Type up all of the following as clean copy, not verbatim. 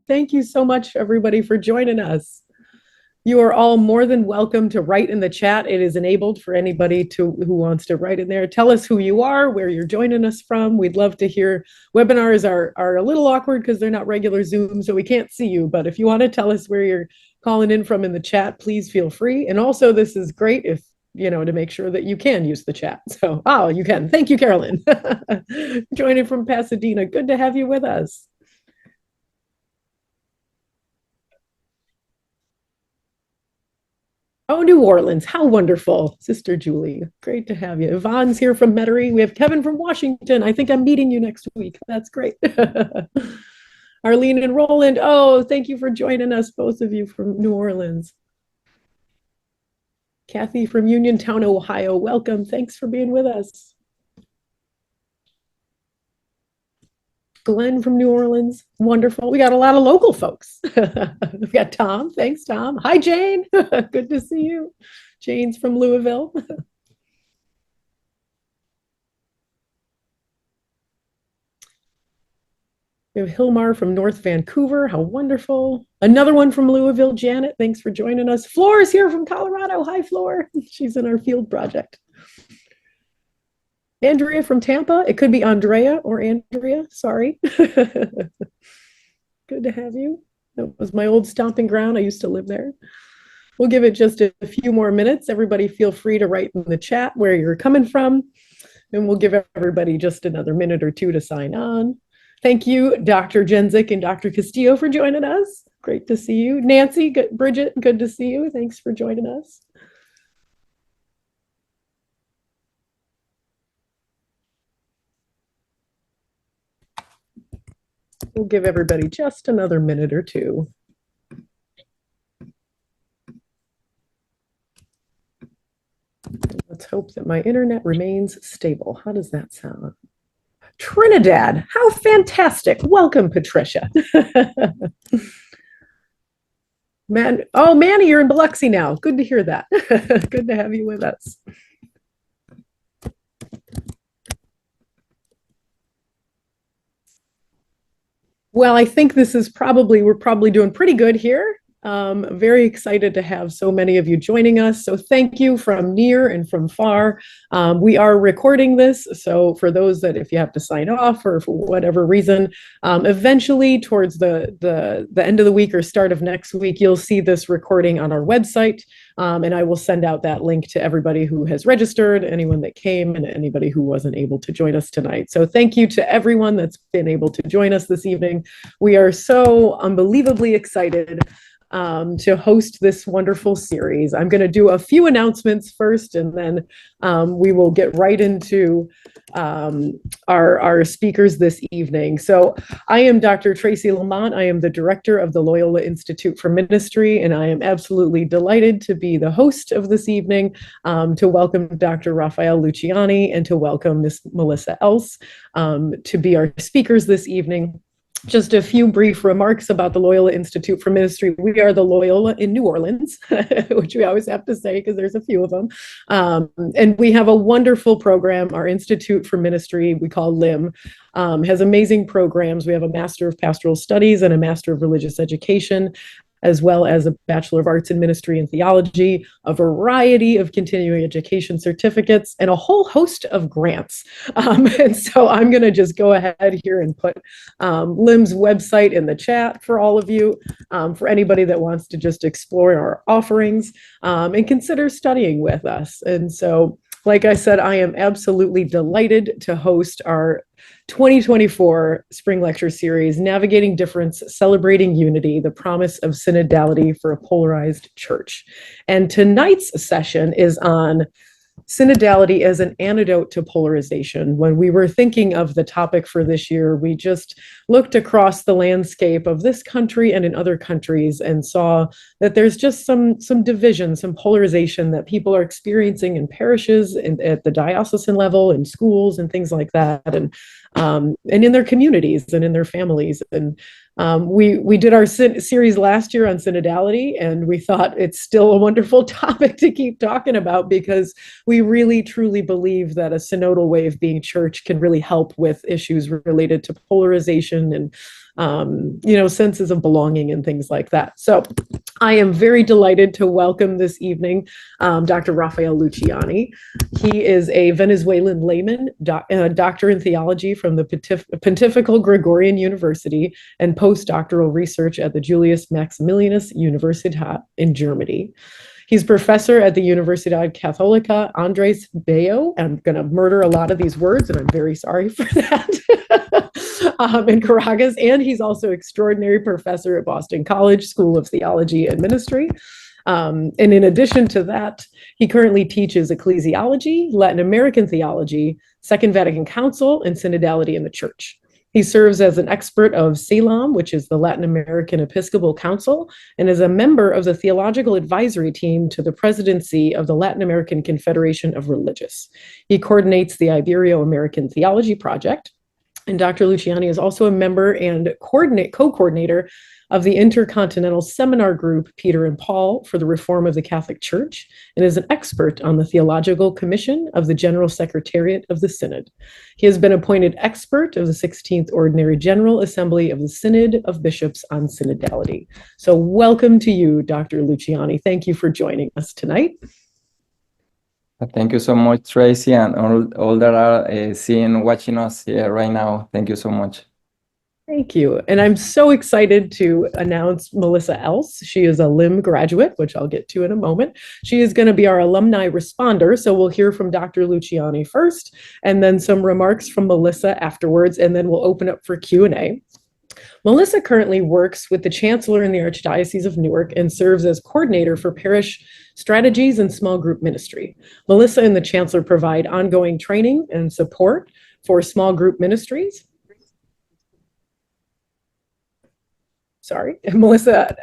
Thank you so much, everybody, for joining us. You are all more than welcome to write in the chat. It is enabled for anybody who wants to write in there. Tell us who you are, where you're joining us from. We'd love to hear. Webinars are a little awkward because they're not regular Zoom, so we can't see you. But if you want to tell us where you're calling in from in the chat, please feel free. And also, this is great if to make sure that you can use the chat. So, you can. Thank you, Carolyn. Joining from Pasadena. Good to have you with us. Oh, New Orleans. How wonderful. Sister Julie. Great to have you. Yvonne's here from Metairie. We have Kevin from Washington. I think I'm meeting you next week. That's great. Arlene and Roland. Oh, thank you for joining us, both of you from New Orleans. Kathy from Uniontown, Ohio. Welcome. Thanks for being with us. Glenn from New Orleans. Wonderful. We got a lot of local folks. We've got Tom. Thanks, Tom. Hi, Jane. Good to see you. Jane's from Louisville. We have Hilmar from North Vancouver. How wonderful. Another one from Louisville, Janet. Thanks for joining us. Floor is here from Colorado. Hi, Floor. She's in our field project. Andrea from Tampa. It could be Andrea or Andrea. Sorry. Good to have you. That was my old stomping ground. I used to live there. We'll give it just a few more minutes. Everybody feel free to write in the chat where you're coming from. And we'll give everybody just another minute or two to sign on. Thank you, Dr. Jenzik and Dr. Castillo, for joining us. Great to see you. Nancy, Bridget, good to see you. Thanks for joining us. We'll give everybody just another minute or two. Let's hope that my internet remains stable. How does that sound? Trinidad, how fantastic. Welcome, Patricia. Manny, you're in Biloxi now. Good to hear that. Good to have you with us. Well, I think we're probably doing pretty good here. Very excited to have so many of you joining us. So thank you from near and from far. We are recording this. So for those that if you have to sign off or for whatever reason, eventually towards the end of the week or start of next week, you'll see this recording on our website. And I will send out that link to everybody who has registered, anyone that came, and anybody who wasn't able to join us tonight. So thank you to everyone that's been able to join us this evening. We are so unbelievably excited to host this wonderful series. I'm going to do a few announcements first, and then we will get right into our speakers this evening. So I am Dr. Tracy Lamont. I am the director of the Loyola Institute for Ministry, and I am absolutely delighted to be the host of this evening, to welcome Dr. Rafael Luciani and to welcome Miss Milissa Else to be our speakers this evening. Just a few brief remarks about the Loyola Institute for Ministry. We are the Loyola in New Orleans, which we always have to say because there's a few of them. And we have a wonderful program. Our Institute for Ministry, we call LIM, has amazing programs. We have a Master of Pastoral Studies and a Master of Religious Education, as well as a Bachelor of Arts in Ministry and Theology, a variety of continuing education certificates, and a whole host of grants. And so I'm going to just go ahead here and put LIM's website in the chat for all of you, for anybody that wants to just explore our offerings and consider studying with us. And so, like I said, I am absolutely delighted to host our 2024 Spring Lecture Series, Navigating Difference, Celebrating Unity, the Promise of Synodality for a Polarized Church. And tonight's session is on synodality as an antidote to polarization. When we were thinking of the topic for this year, we just looked across the landscape of this country and in other countries and saw that there's just some division, some polarization that people are experiencing in parishes and at the diocesan level, in schools and things like that, and in their communities and in their families. And We did our series last year on synodality, and we thought it's still a wonderful topic to keep talking about because we really truly believe that a synodal way of being church can really help with issues related to polarization and senses of belonging and things like that. So I am very delighted to welcome this evening Dr. Rafael Luciani. He is a Venezuelan layman, doctor in theology from the Pontifical Gregorian University and postdoctoral research at the Julius Maximilianus Universität in Germany. He's professor at the Universidad Católica Andrés Bello. I'm going to murder a lot of these words, and I'm very sorry for that, in Caracas. And he's also extraordinary professor at Boston College School of Theology and Ministry. And in addition to that, he currently teaches ecclesiology, Latin American theology, Second Vatican Council, and synodality in the Church. He serves as an expert of SALAM, which is the Latin American Episcopal Council, and is a member of the theological advisory team to the presidency of the Latin American Confederation of Religious. He coordinates the Ibero-American Theology Project, and Dr. Luciani is also a member and co-coordinator of the Intercontinental Seminar Group, Peter and Paul, for the Reform of the Catholic Church, and is an expert on the Theological Commission of the General Secretariat of the Synod. He has been appointed expert of the 16th Ordinary General Assembly of the Synod of Bishops on Synodality. So welcome to you, Dr. Luciani. Thank you for joining us tonight. Thank you so much, Tracy, and all that are watching us here right now. Thank you so much. Thank you. And I'm so excited to announce Milissa Else. She is a LIM graduate, which I'll get to in a moment. She is going to be our alumni responder. So we'll hear from Dr. Luciani first, and then some remarks from Milissa afterwards, and then we'll open up for Q&A. Milissa currently works with the Chancellor in the Archdiocese of Newark and serves as coordinator for parish strategies and small group ministry. Milissa and the Chancellor provide ongoing training and support for small group ministries. Milissa,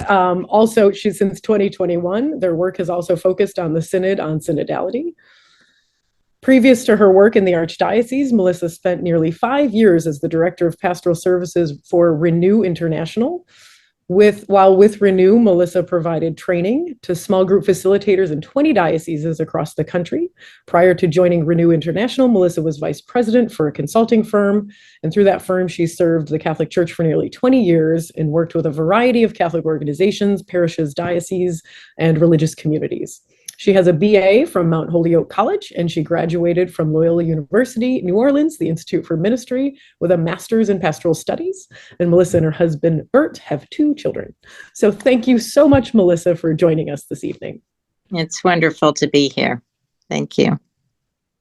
also, she's since 2021. Their work has also focused on the Synod on synodality. Previous to her work in the Archdiocese, Milissa spent nearly 5 years as the Director of Pastoral Services for Renew International. While with Renew, Milissa provided training to small group facilitators in 20 dioceses across the country. Prior to joining Renew International, Milissa was vice president for a consulting firm, and through that firm, she served the Catholic Church for nearly 20 years and worked with a variety of Catholic organizations, parishes, dioceses, and religious communities. She has a BA from Mount Holyoke College, and she graduated from Loyola University, New Orleans, the Institute for Ministry, with a master's in pastoral studies. And Milissa and her husband, Bert, have 2 children. So thank you so much, Milissa, for joining us this evening. It's wonderful to be here. Thank you.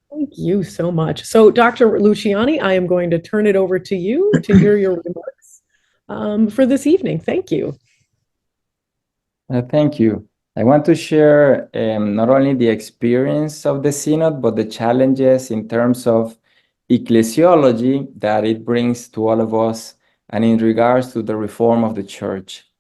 Thank you so much. So Dr. Luciani, I am going to turn it over to you to hear your remarks for this evening. Thank you. Thank you. I want to share not only the experience of the Synod, but the challenges in terms of ecclesiology that it brings to all of us and in regards to the reform of the Church.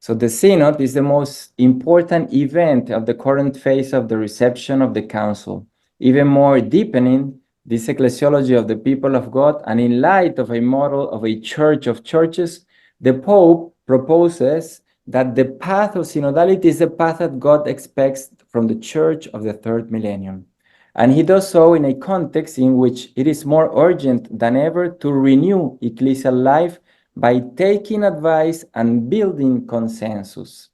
So the Synod is the most important event of the current phase of the reception of the Council, even more deepening this ecclesiology of the people of God, and in light of a model of a church of churches, the Pope proposes that the path of synodality is the path that God expects from the Church of the third millennium. And he does so in a context in which it is more urgent than ever to renew ecclesial life by taking advice and building consensus.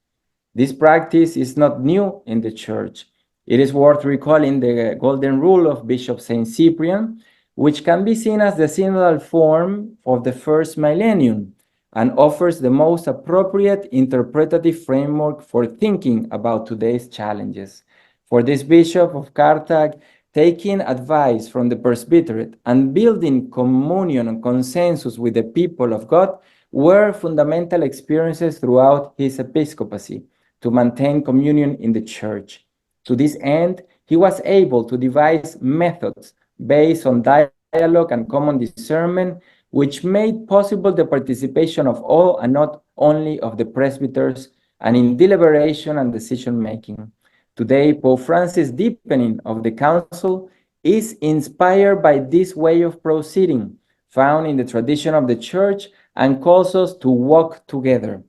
This practice is not new in the Church. It is worth recalling the golden rule of Bishop St. Cyprian, which can be seen as the synodal form of the first millennium, and offers the most appropriate interpretative framework for thinking about today's challenges. For this Bishop of Carthage, taking advice from the presbyterate and building communion and consensus with the people of God were fundamental experiences throughout his episcopacy to maintain communion in the Church. To this end, he was able to devise methods based on dialogue and common discernment, which made possible the participation of all and not only of the presbyters, and in deliberation and decision-making. Today, Pope Francis' deepening of the Council is inspired by this way of proceeding, found in the tradition of the Church and calls us to walk together,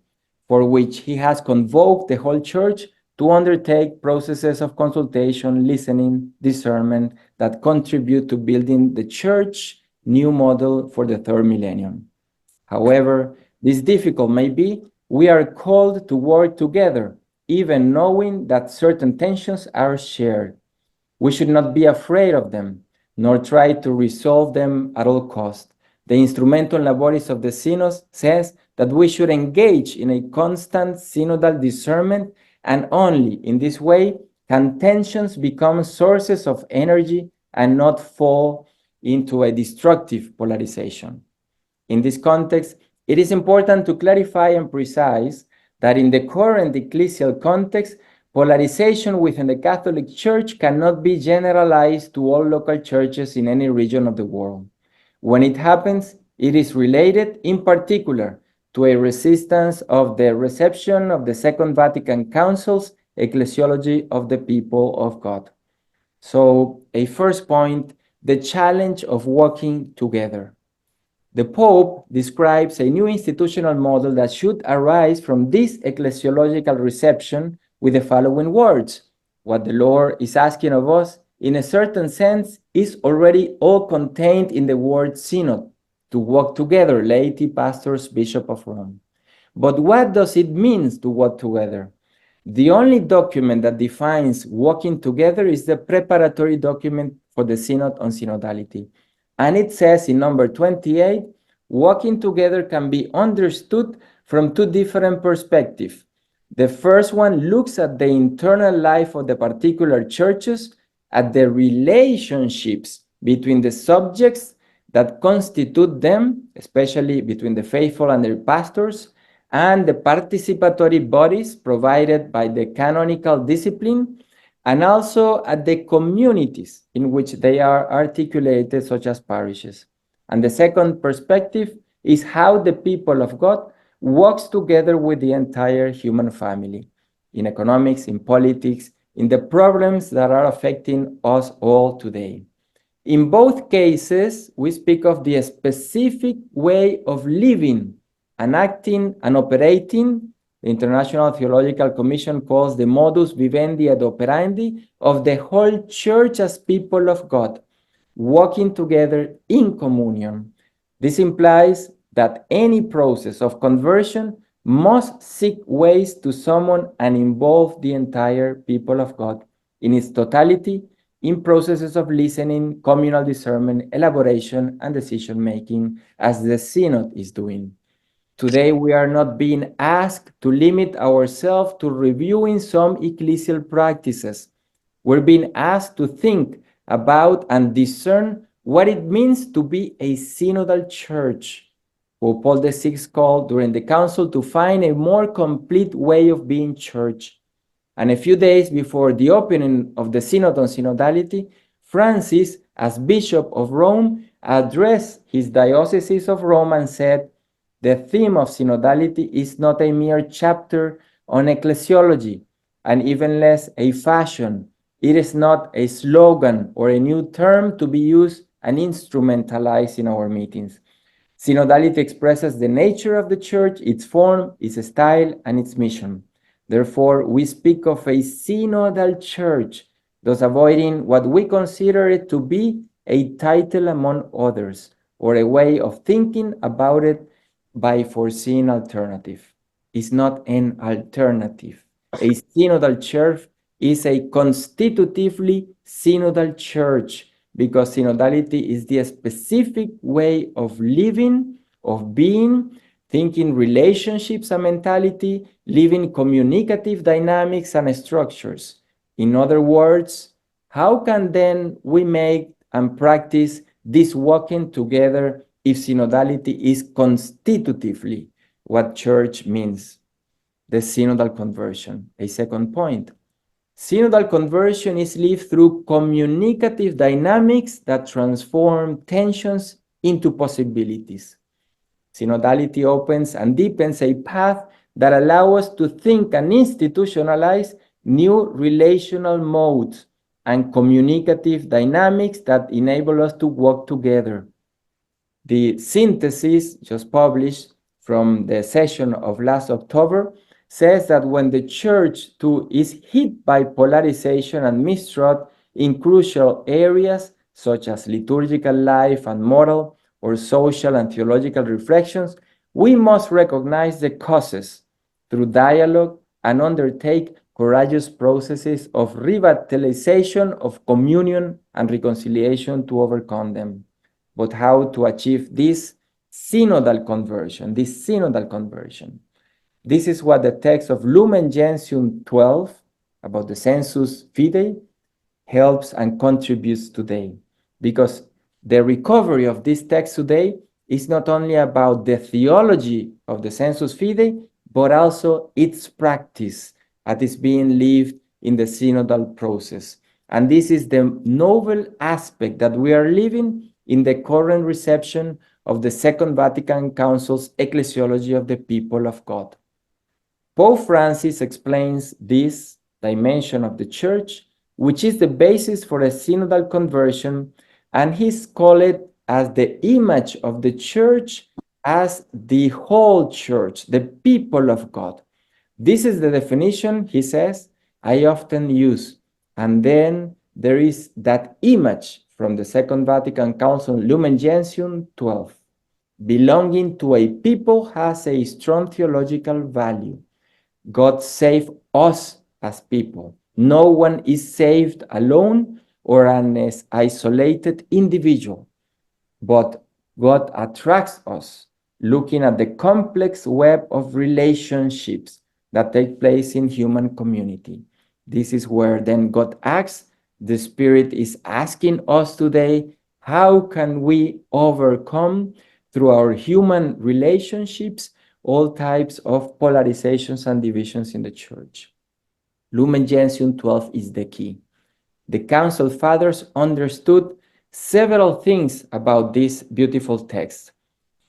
for which he has convoked the whole church to undertake processes of consultation, listening, discernment that contribute to building the church new model for the third millennium. However, this difficult may be, we are called to work together, even knowing that certain tensions are shared. We should not be afraid of them, nor try to resolve them at all costs. The Instrumentum Laboris of the Synod says that we should engage in a constant synodal discernment, and only in this way can tensions become sources of energy and not fall into a destructive polarization. In this context, it is important to clarify and precise that in the current ecclesial context, polarization within the Catholic Church cannot be generalized to all local churches in any region of the world. When it happens, it is related in particular to a resistance of the reception of the Second Vatican Council's ecclesiology of the people of God. So, a first point, the challenge of working together. The Pope describes a new institutional model that should arise from this ecclesiological reception with the following words: what the Lord is asking of us, in a certain sense, is already all contained in the word synod, to work together, laity, pastors, Bishop of Rome. But what does it mean to work together? The only document that defines working together is the preparatory document for the Synod on Synodality. And it says in number 28, working together can be understood from two different perspectives. The first one looks at the internal life of the particular churches, at the relationships between the subjects that constitute them, especially between the faithful and their pastors, and the participatory bodies provided by the canonical discipline, and also at the communities in which they are articulated, such as parishes. And the second perspective is how the people of God works together with the entire human family, in economics, in politics, in the problems that are affecting us all today. In both cases, we speak of the specific way of living and acting and operating. The International Theological Commission calls the modus vivendi et operandi of the whole church as people of God, walking together in communion. This implies that any process of conversion must seek ways to summon and involve the entire people of God in its totality in processes of listening, communal discernment, elaboration, and decision-making, as the Synod is doing. Today, we are not being asked to limit ourselves to reviewing some ecclesial practices. We're being asked to think about and discern what it means to be a synodal church, who Paul VI called during the council to find a more complete way of being church. And a few days before the opening of the Synod on Synodality, Francis, as Bishop of Rome, addressed his Diocese of Rome and said, "The theme of synodality is not a mere chapter on ecclesiology, and even less a fashion. It is not a slogan or a new term to be used and instrumentalized in our meetings. Synodality expresses the nature of the church, its form, its style, and its mission. Therefore, we speak of a synodal church, thus avoiding what we consider it to be a title among others, or a way of thinking about it by foreseeing alternative. It's not an alternative. A synodal church is a constitutively synodal church, because synodality is the specific way of living, of being, thinking relationships and mentality, living communicative dynamics and structures. In other words, how can then we make and practice this walking together if synodality is constitutively what church means? The synodal conversion, a second point. Synodal conversion is lived through communicative dynamics that transform tensions into possibilities. Synodality opens and deepens a path that allows us to think and institutionalize new relational modes and communicative dynamics that enable us to work together. The synthesis just published from the session of last October says that when the church too is hit by polarization and mistrust in crucial areas such as liturgical life and moral or social and theological reflections, we must recognize the causes through dialogue and undertake courageous processes of revitalization of communion and reconciliation to overcome them. But how to achieve this synodal conversion, This is what the text of Lumen Gentium 12 about the sensus fidei helps and contributes today. Because the recovery of this text today is not only about the theology of the sensus fidei, but also its practice as is being lived in the synodal process. And this is the novel aspect that we are living in the current reception of the Second Vatican Council's ecclesiology of the people of God. Pope Francis explains this dimension of the church, which is the basis for a synodal conversion, and he's called it as the image of the church as the whole church, the people of God. This is the definition, he says, I often use. And then there is that image from the Second Vatican Council, Lumen Gentium 12. Belonging to a people has a strong theological value. God saved us as people. No one is saved alone or as isolated individual, but God attracts us looking at the complex web of relationships that take place in human community. This is where then God acts. The Spirit is asking us today, how can we overcome through our human relationships all types of polarizations and divisions in the church? Lumen Gentium 12 is the key. The Council Fathers understood several things about this beautiful text.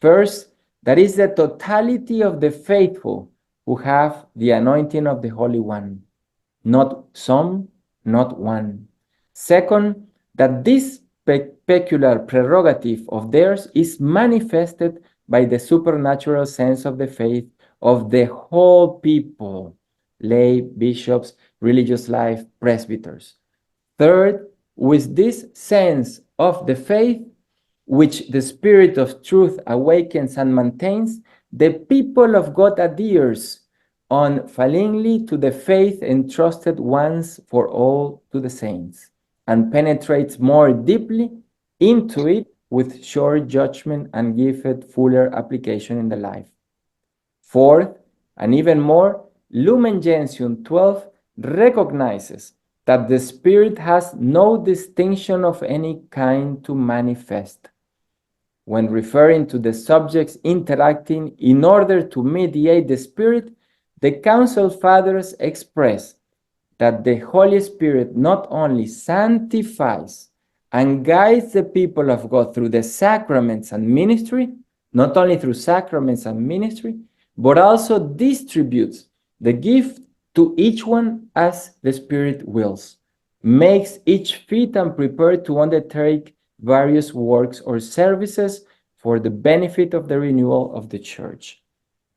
First, that is the totality of the faithful who have the anointing of the Holy One, not some, not one. Second, that this peculiar prerogative of theirs is manifested by the supernatural sense of the faith of the whole people, lay, bishops, religious life, presbyters. Third, with this sense of the faith, which the Spirit of truth awakens and maintains, the people of God adheres unfailingly to the faith entrusted once for all to the saints, and penetrates more deeply into it with sure judgment and give it fuller application in the life. Fourth, and even more, Lumen Gentium 12 recognizes that the Spirit has no distinction of any kind to manifest. When referring to the subjects interacting in order to mediate the Spirit, the Council Fathers express that the Holy Spirit not only sanctifies and guides the people of God through the sacraments and ministry, not only through sacraments and ministry, but also distributes the gift to each one as the Spirit wills, makes each fit and prepared to undertake various works or services for the benefit of the renewal of the church.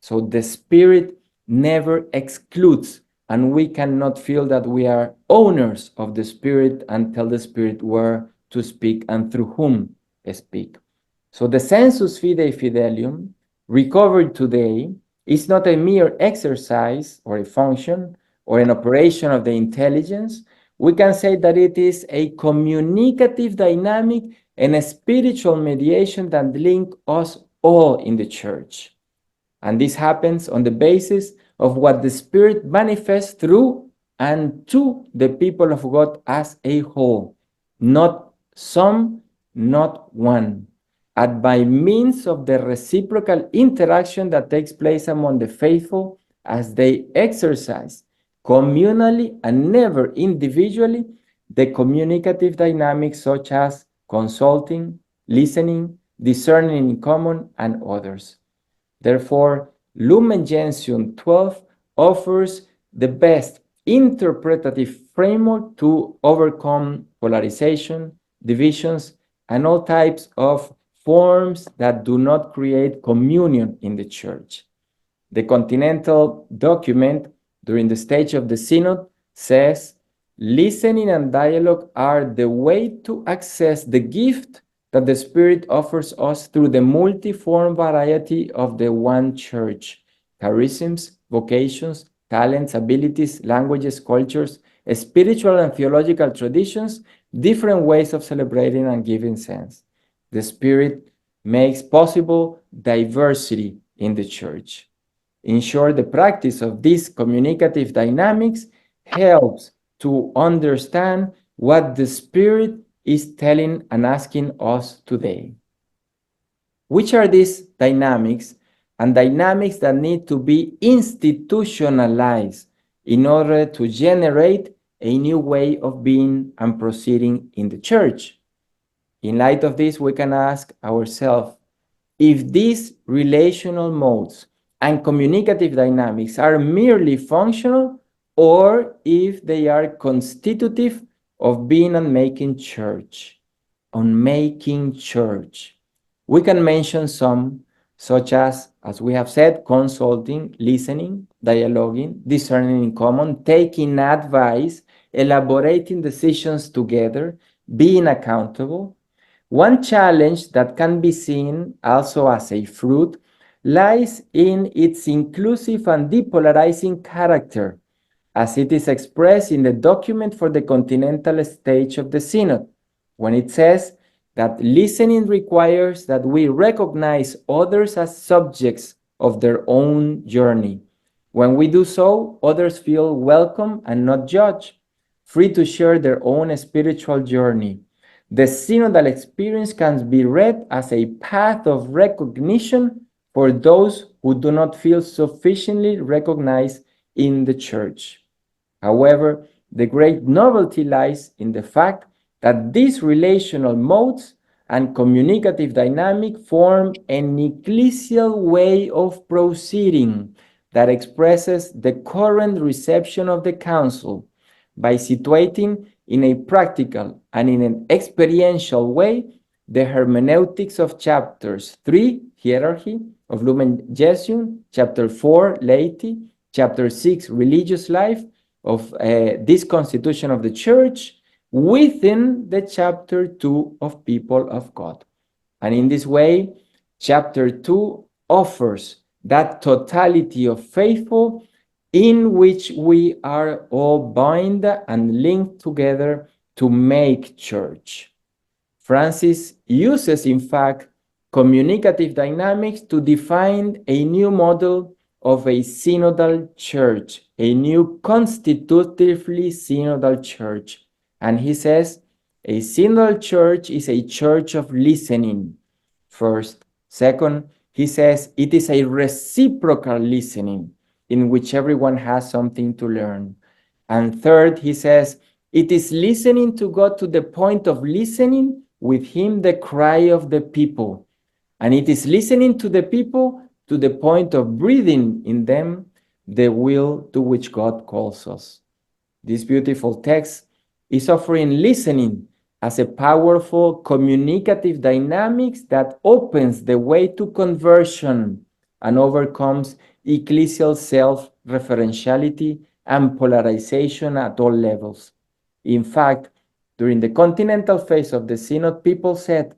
So the Spirit never excludes, and we cannot feel that we are owners of the Spirit and tell the Spirit where to speak and through whom speak. So the sensus fidei fidelium, recovered today, is not a mere exercise or a function or an operation of the intelligence. We can say that it is a communicative dynamic and a spiritual mediation that link us all in the church. And this happens on the basis of what the Spirit manifests through and to the people of God as a whole, not some, not one, and by means of the reciprocal interaction that takes place among the faithful as they exercise communally and never individually the communicative dynamics such as consulting, listening, discerning in common, and others. Therefore, Lumen Gentium 12 offers the best interpretative framework to overcome polarization, divisions, and all types of forms that do not create communion in the church. The Continental document during the stage of the Synod says, listening and dialogue are the way to access the gift that the Spirit offers us through the multiform variety of the one church, charisms, vocations, talents, abilities, languages, cultures, spiritual and theological traditions, different ways of celebrating and giving sense. The Spirit makes possible diversity in the church. In short, the practice of these communicative dynamics helps to understand what the Spirit is telling and asking us today. Which are these dynamics? And dynamics that need to be institutionalized in order to generate a new way of being and proceeding in the church. In light of this, we can ask ourselves if these relational modes and communicative dynamics are merely functional or if they are constitutive of being and making church. On making church. We can mention some, such as we have said, consulting, listening, dialoguing, discerning in common, taking advice, elaborating decisions together, being accountable. One challenge that can be seen also as a fruit lies in its inclusive and depolarizing character, as it is expressed in the document for the continental stage of the Synod, when it says that listening requires that we recognize others as subjects of their own journey. When we do so, others feel welcome and not judged, free to share their own spiritual journey. The synodal experience can be read as a path of recognition for those who do not feel sufficiently recognized in the church. However, the great novelty lies in the fact that these relational modes and communicative dynamic form an ecclesial way of proceeding that expresses the current reception of the council by situating in a practical and in an experiential way the hermeneutics of chapters 3, hierarchy of Lumen Gentium, chapter 4, laity, chapter 6, religious life of this constitution of the church within the chapter 2 of people of God. And in this way, chapter 2 offers that totality of faithful in which we are all bound and linked together to make church. Francis uses, in fact, communicative dynamics to define a new model of a synodal church, a new constitutively synodal church. And he says, a synodal church is a church of listening, first. Second, he says it is a reciprocal listening in which everyone has something to learn. And third, he says, it is listening to God to the point of listening with him the cry of the people. And it is listening to the people to the point of breathing in them the will to which God calls us. This beautiful text is offering listening as a powerful communicative dynamics that opens the way to conversion and overcomes ecclesial self-referentiality and polarization at all levels. In fact, during the continental phase of the Synod, people said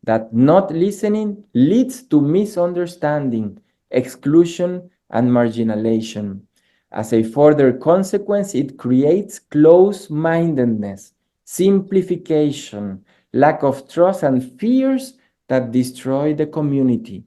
that not listening leads to misunderstanding, exclusion, and marginalization. As a further consequence, it creates close-mindedness, simplification, lack of trust, and fears that destroy the community.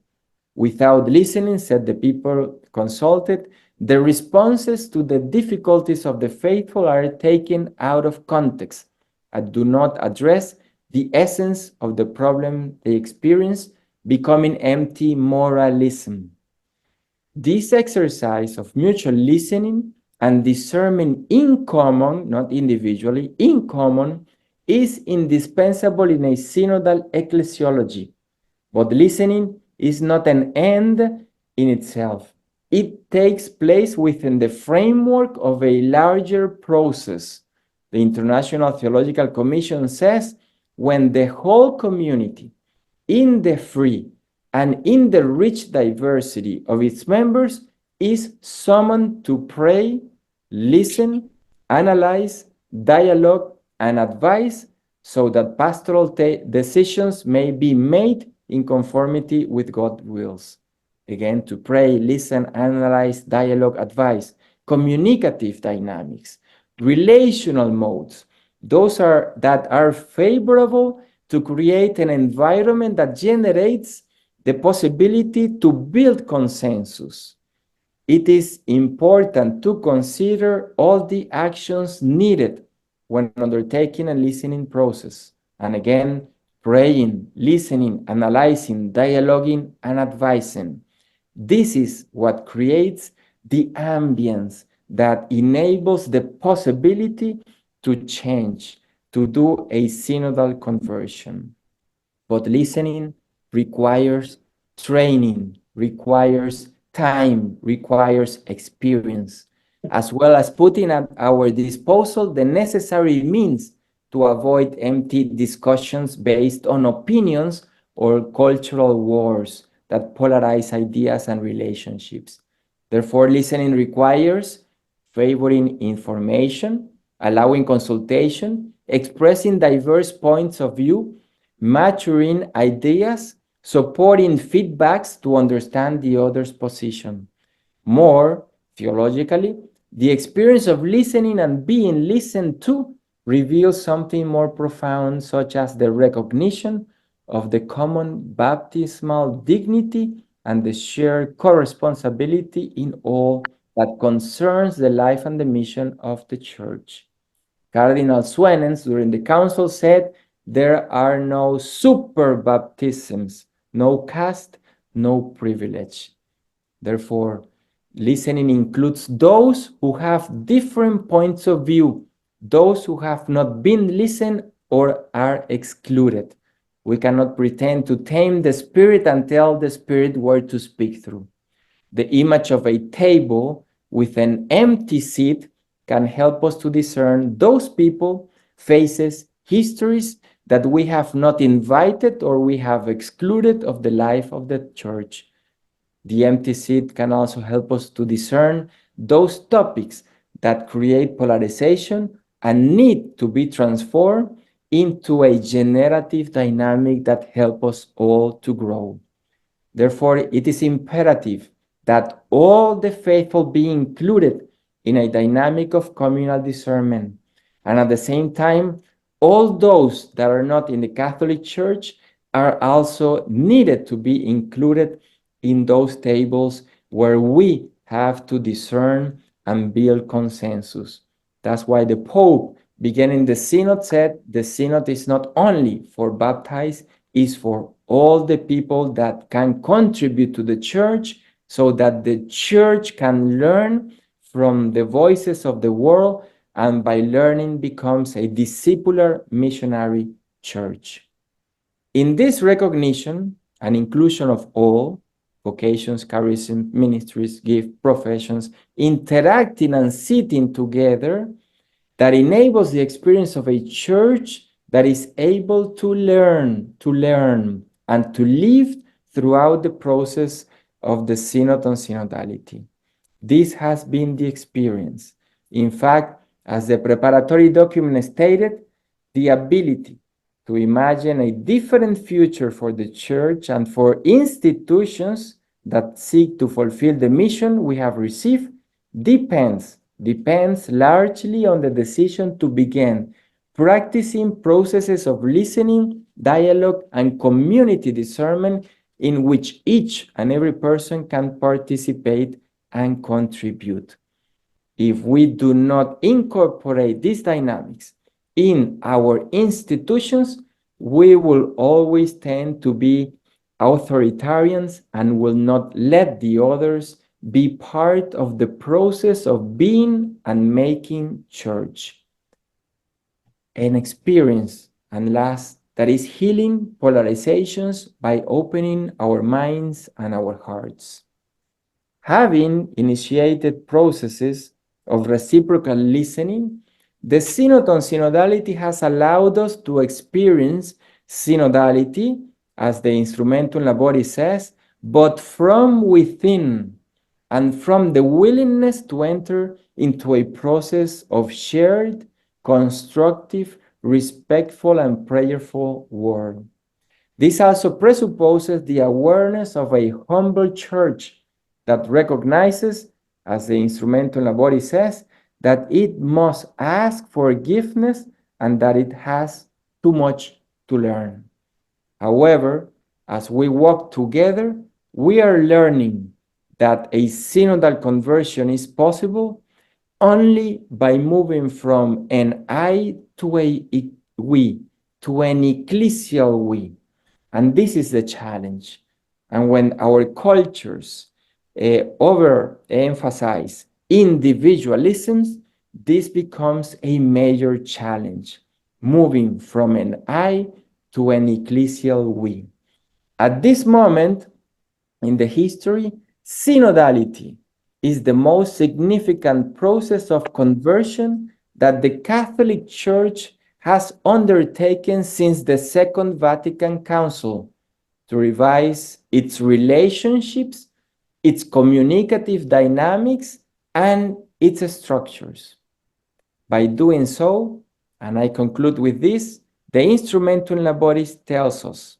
Without listening, said the people consulted, the responses to the difficulties of the faithful are taken out of context and do not address the essence of the problem they experience, becoming empty moralism. This exercise of mutual listening and discernment in common, not individually, in common, is indispensable in a synodal ecclesiology. But listening is not an end in itself. It takes place within the framework of a larger process. The International Theological Commission says when the whole community in the free and in the rich diversity of its members is summoned to pray, listen, analyze, dialogue, and advise so that pastoral decisions may be made in conformity with God's wills. Again, to pray, listen, analyze, dialogue, advise, communicative dynamics, relational modes, those that are favorable to create an environment that generates the possibility to build consensus. It is important to consider all the actions needed when undertaking a listening process. And again, praying, listening, analyzing, dialoguing, and advising. This is what creates the ambience that enables the possibility to change, to do a synodal conversion. But listening requires training, requires time, requires experience, as well as putting at our disposal the necessary means to avoid empty discussions based on opinions or cultural wars that polarize ideas and relationships. Therefore, listening requires favoring information, allowing consultation, expressing diverse points of view, maturing ideas, supporting feedbacks to understand the other's position. More theologically, the experience of listening and being listened to reveals something more profound, such as the recognition of the common baptismal dignity and the shared co-responsibility in all that concerns the life and the mission of the Church. Cardinal Suenens during the council said, there are no super baptisms, no caste, no privilege. Therefore, listening includes those who have different points of view, those who have not been listened or are excluded. We cannot pretend to tame the Spirit and tell the Spirit where to speak through. The image of a table with an empty seat can help us to discern those people, faces, histories that we have not invited or we have excluded of the life of the Church. The empty seat can also help us to discern those topics that create polarization and need to be transformed into a generative dynamic that helps us all to grow. Therefore, it is imperative that all the faithful be included in a dynamic of communal discernment. And at the same time, all those that are not in the Catholic Church are also needed to be included in those tables where we have to discern and build consensus. That's why the Pope, beginning the Synod, said the Synod is not only for baptized, it's for all the people that can contribute to the Church so that the Church can learn from the voices of the world and by learning becomes a discipulate missionary church. In this recognition and inclusion of all, vocations, charism, ministries, gift, professions, interacting and sitting together, that enables the experience of a church that is able to learn and to live throughout the process of the Synod on Synodality. This has been the experience. In fact, as the preparatory document stated, the ability to imagine a different future for the Church and for institutions that seek to fulfill the mission we have received depends largely on the decision to begin practicing processes of listening, dialogue, and community discernment in which each and every person can participate and contribute. If we do not incorporate these dynamics in our institutions, we will always tend to be authoritarians and will not let the others be part of the process of being and making church. An experience, and last, that is healing polarizations by opening our minds and our hearts. Having initiated processes of reciprocal listening, the Synod on Synodality has allowed us to experience synodality as the Instrumentum Laboris says, but from within and from the willingness to enter into a process of shared, constructive, respectful, and prayerful work. This also presupposes the awareness of a humble church that recognizes, as the Instrumentum Laboris says, that it must ask forgiveness and that it has too much to learn. However, as we walk together, we are learning that a synodal conversion is possible only by moving from an I to a we, to an ecclesial we. And this is the challenge. And when our cultures overemphasize individualisms, this becomes a major challenge, moving from an I to an ecclesial we. At this moment in the history, synodality is the most significant process of conversion that the Catholic Church has undertaken since the Second Vatican Council to revise its relationships, its communicative dynamics, and its structures. By doing so, and I conclude with this, the Instrumentum Laboris tells us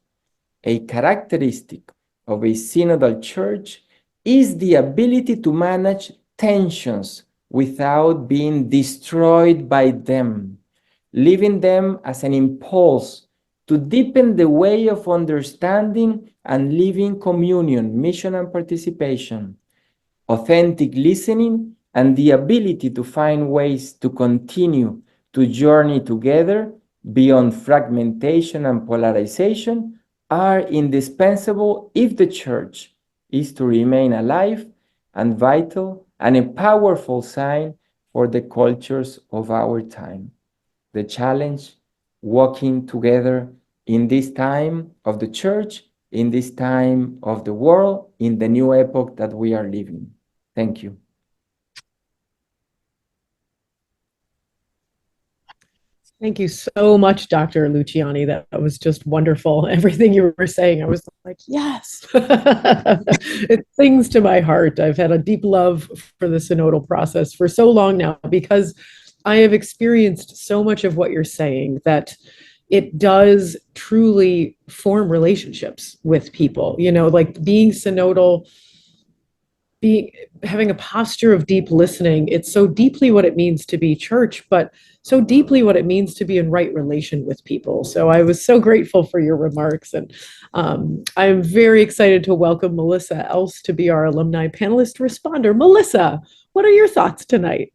a characteristic of a synodal church is the ability to manage tensions without being destroyed by them, leaving them as an impulse to deepen the way of understanding and living communion, mission, and participation, authentic listening, and the ability to find ways to continue to journey together beyond fragmentation and polarization are indispensable if the church is to remain alive and vital and a powerful sign for the cultures of our time. The challenge, walking together in this time of the church, in this time of the world, in the new epoch that we are living. Thank you. Thank you so much, Dr. Luciani. That was just wonderful. Everything you were saying, I was like, yes. It sings to my heart. I've had a deep love for the synodal process for so long now because I have experienced so much of what you're saying, that it does truly form relationships with people. You know, like being synodal, having a posture of deep listening. It's so deeply what it means to be church, but so deeply what it means to be in right relation with people. So I was so grateful for your remarks, and I'm very excited to welcome Milissa Else to be our alumni panelist responder. Milissa, what are your thoughts tonight?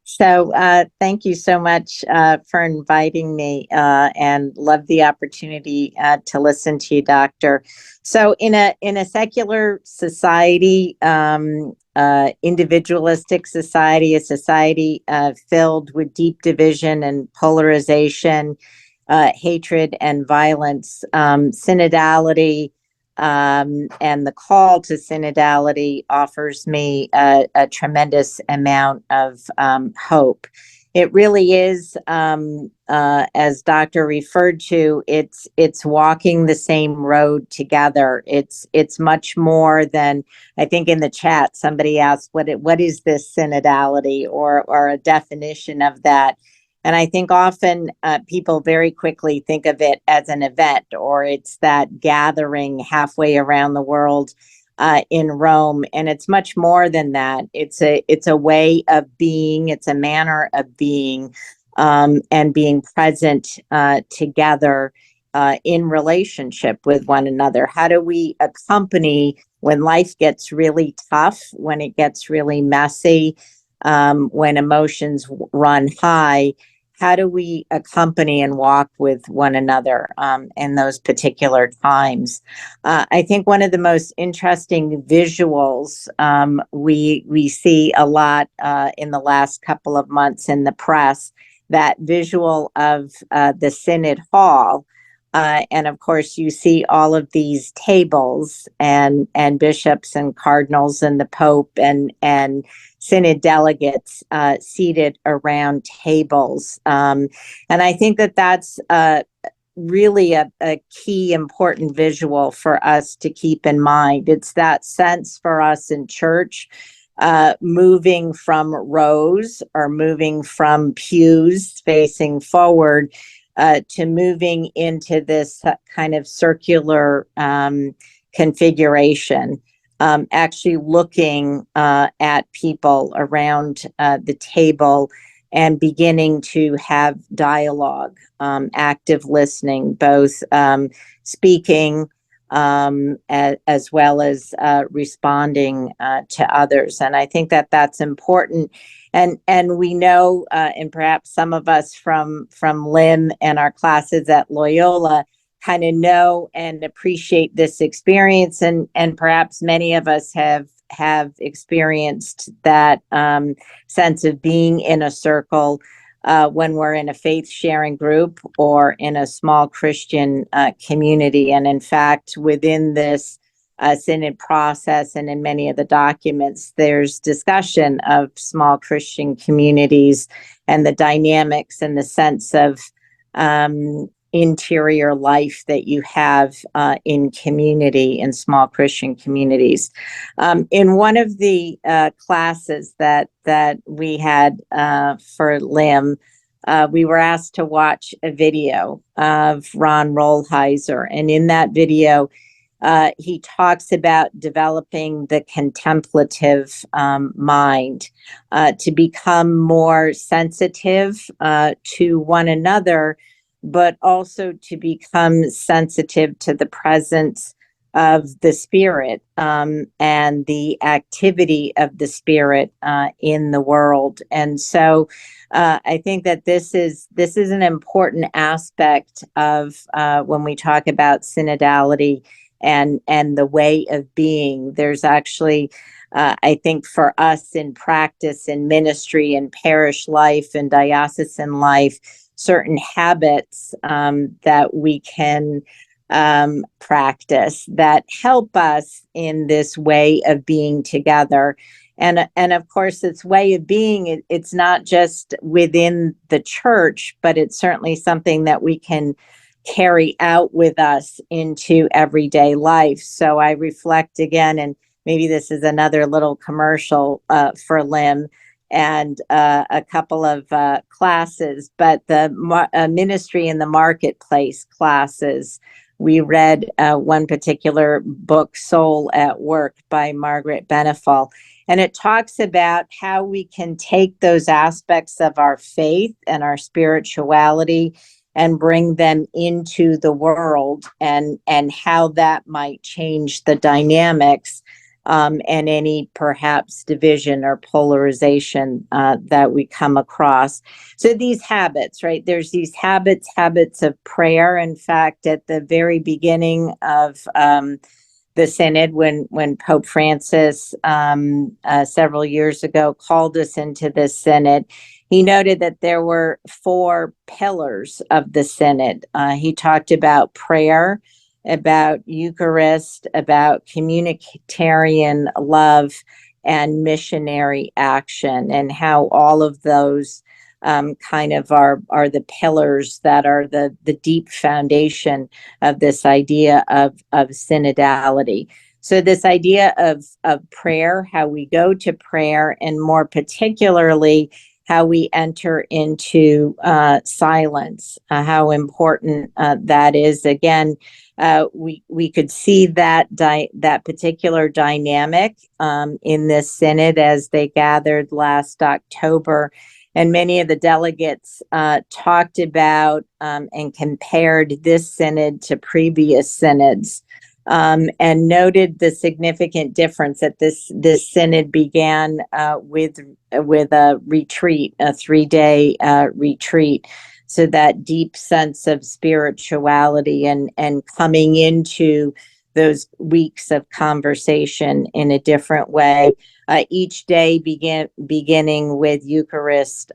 So thank you so much for inviting me, and love the opportunity to listen to you, Doctor. So in a secular society, individualistic society, a society filled with deep division and polarization, hatred and violence, synodality, and the call to synodality offers me a tremendous amount of hope. It really is, as Doctor referred to, it's walking the same road together. It's much more than, I think in the chat somebody asked what is this synodality, or a definition of that. And I think often people very quickly think of it as an event, or it's that gathering halfway around the world in Rome. And it's much more than that. It's a way of being. It's a manner of being, and being present together in relationship with one another. How do we accompany when life gets really tough, when it gets really messy, when emotions run high? How do we accompany and walk with one another in those particular times? I think one of the most interesting visuals we see a lot in the last couple of months in the press, that visual of the Synod Hall. And of course, you see all of these tables and bishops and cardinals and the Pope and Synod delegates seated around tables. And I think that's really a key important visual for us to keep in mind. It's that sense for us in church, moving from rows or moving from pews facing forward to moving into this kind of circular configuration, actually looking at people around the table and beginning to have dialogue, active listening, both speaking as well as responding to others. And I think that that's important. And we know, and perhaps some of us from LIM and our classes at Loyola kind of know and appreciate this experience. And perhaps many of us have experienced that sense of being in a circle when we're in a faith sharing group or in a small Christian community. And in fact, within this synod process and in many of the documents, there's discussion of small Christian communities and the dynamics and the sense of interior life that you have in community, in small Christian communities. In one of the classes that we had for LIM, we were asked to watch a video of Ron Rolheiser. And in that video, he talks about developing the contemplative mind to become more sensitive to one another, but also to become sensitive to the presence of the Spirit and the activity of the Spirit in the world. And so I think that this is an important aspect of when we talk about synodality and the way of being. There's actually, I think for us in practice, in ministry, in parish life, and diocesan life, certain habits that we can practice that help us in this way of being together. And of course, it's way of being, it's not just within the church, but it's certainly something that we can carry out with us into everyday life. So I reflect again, and maybe this is another little commercial for LIM and a couple of classes, but the ministry in the marketplace classes, we read one particular book, Soul at Work by Margaret Benefal. And it talks about how we can take those aspects of our faith and our spirituality and bring them into the world, and how that might change the dynamics and any perhaps division or polarization that we come across. So these habits, right? There's these habits of prayer. In fact, at the very beginning of the synod, when Pope Francis several years ago called us into this synod, he noted that there were 4 pillars of the synod. He talked about prayer, about Eucharist, about communitarian love, and missionary action, and how all of those kind of are the pillars that are the deep foundation of this idea of synodality. So this idea of prayer, how we go to prayer, and more particularly, how we enter into silence, how important that is. Again, we could see that particular dynamic in this synod as they gathered last October. And many of the delegates talked about and compared this synod to previous synods, and noted the significant difference that this synod began with a retreat, a 3-day retreat. So that deep sense of spirituality and coming into those weeks of conversation in a different way. Each day beginning with Eucharist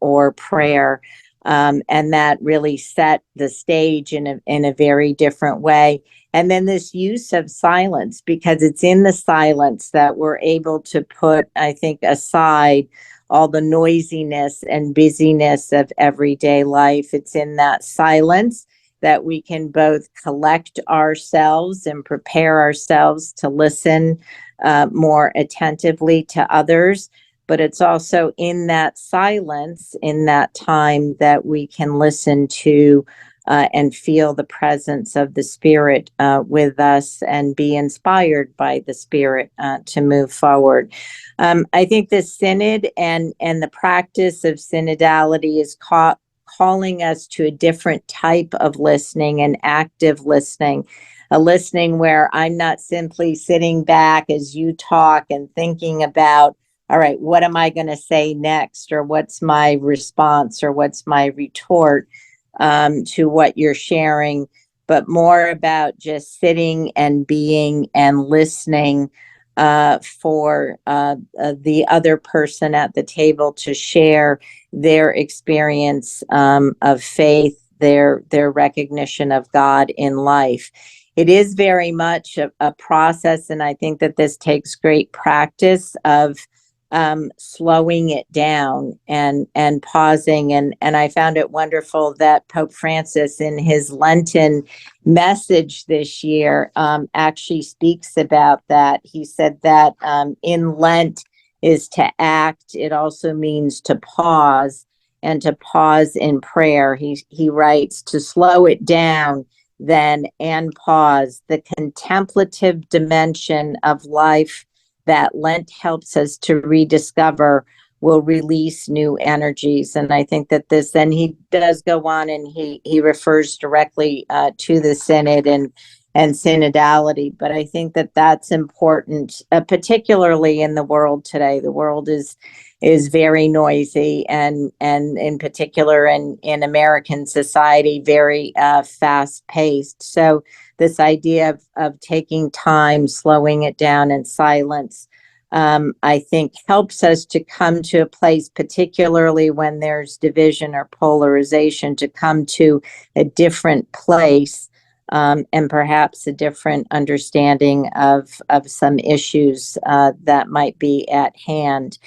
or prayer, and that really set the stage in a very different way. And then this use of silence, because it's in the silence that we're able to put, I think, aside all the noisiness and busyness of everyday life. It's in that silence that we can both collect ourselves and prepare ourselves to listen more attentively to others. But it's also in that silence, in that time, that we can listen to and feel the presence of the Spirit with us and be inspired by the Spirit to move forward. I think the Synod and the practice of synodality is calling us to a different type of listening, and active listening, a listening where I'm not simply sitting back as you talk and thinking about, all right, what am I going to say next? Or what's my response? Or what's my retort to what you're sharing? But more about just sitting and being and listening for the other person at the table to share their experience of faith, their recognition of God in life. It is very much a process, and I think that this takes great practice of slowing it down and pausing. And I found it wonderful that Pope Francis, in his Lenten message this year, actually speaks about that. He said that in Lent is to act. It also means to pause, and to pause in prayer. He writes, to slow it down then and pause, the contemplative dimension of life that Lent helps us to rediscover will release new energies. And I think that this, then he does go on and he refers directly to the Synod and synodality. But I think that that's important, particularly in the world today. The world is very noisy, and in particular in American society, very fast paced. So this idea of taking time, slowing it down, and silence, I think helps us to come to a place, particularly when there's division or polarization, to come to a different place, and perhaps a different understanding of some issues that might be at hand.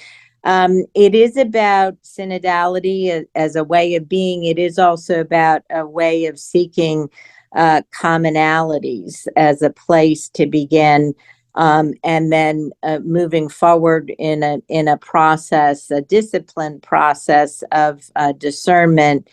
It is about synodality as a way of being. It is also about a way of seeking commonalities as a place to begin, and then moving forward in a process, a disciplined process of discernment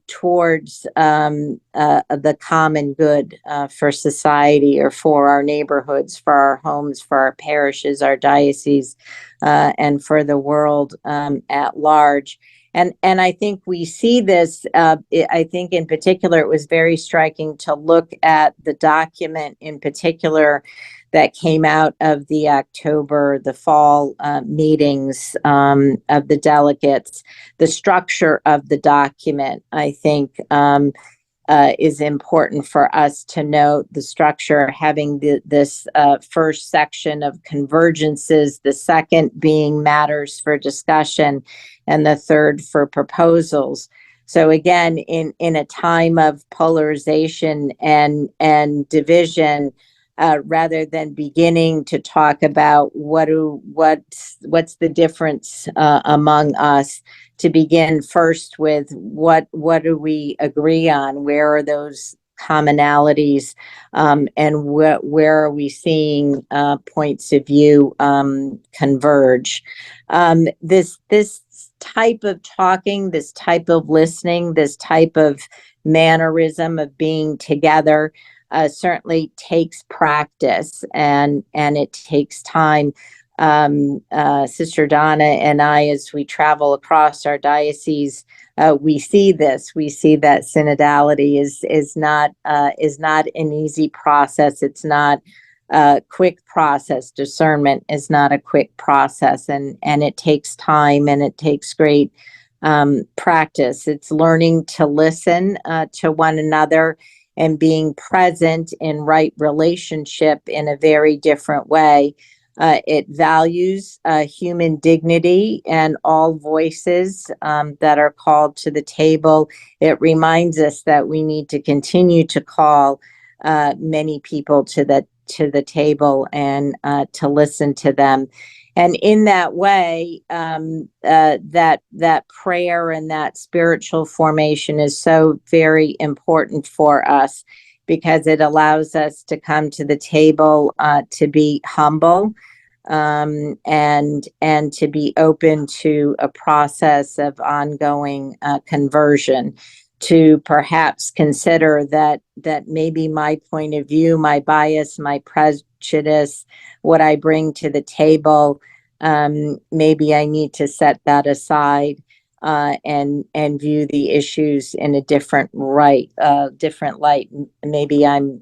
towards the common good for society, or for our neighborhoods, for our homes, for our parishes, our dioceses, and for the world at large. And I think we see this, I think in particular, it was very striking to look at the document in particular that came out of the fall meetings of the delegates. The structure of the document, I think, is important for us to note. The structure having this first section of convergences, the second being matters for discussion, and the third for proposals. So again, in a time of polarization and division, rather than beginning to talk about what's the difference among us, to begin first with what do we agree on, where are those commonalities, and where are we seeing points of view converge. This type of talking, this type of listening, this type of mannerism of being together certainly takes practice, and it takes time. Sister Donna and I, as we travel across our diocese, we see this. We see that synodality is not an easy process. It's not a quick process. Discernment is not a quick process, and it takes time, and it takes great practice. It's learning to listen to one another, and being present in right relationship in a very different way. It values human dignity and all voices that are called to the table. It reminds us that we need to continue to call many people to the table, and to listen to them. And in that way, that prayer and that spiritual formation is so very important for us, because it allows us to come to the table to be humble, and to be open to a process of ongoing conversion, to perhaps consider that maybe my point of view, my bias, my prejudice, what I bring to the table, maybe I need to set that aside, and view the issues in a different light. Maybe I'm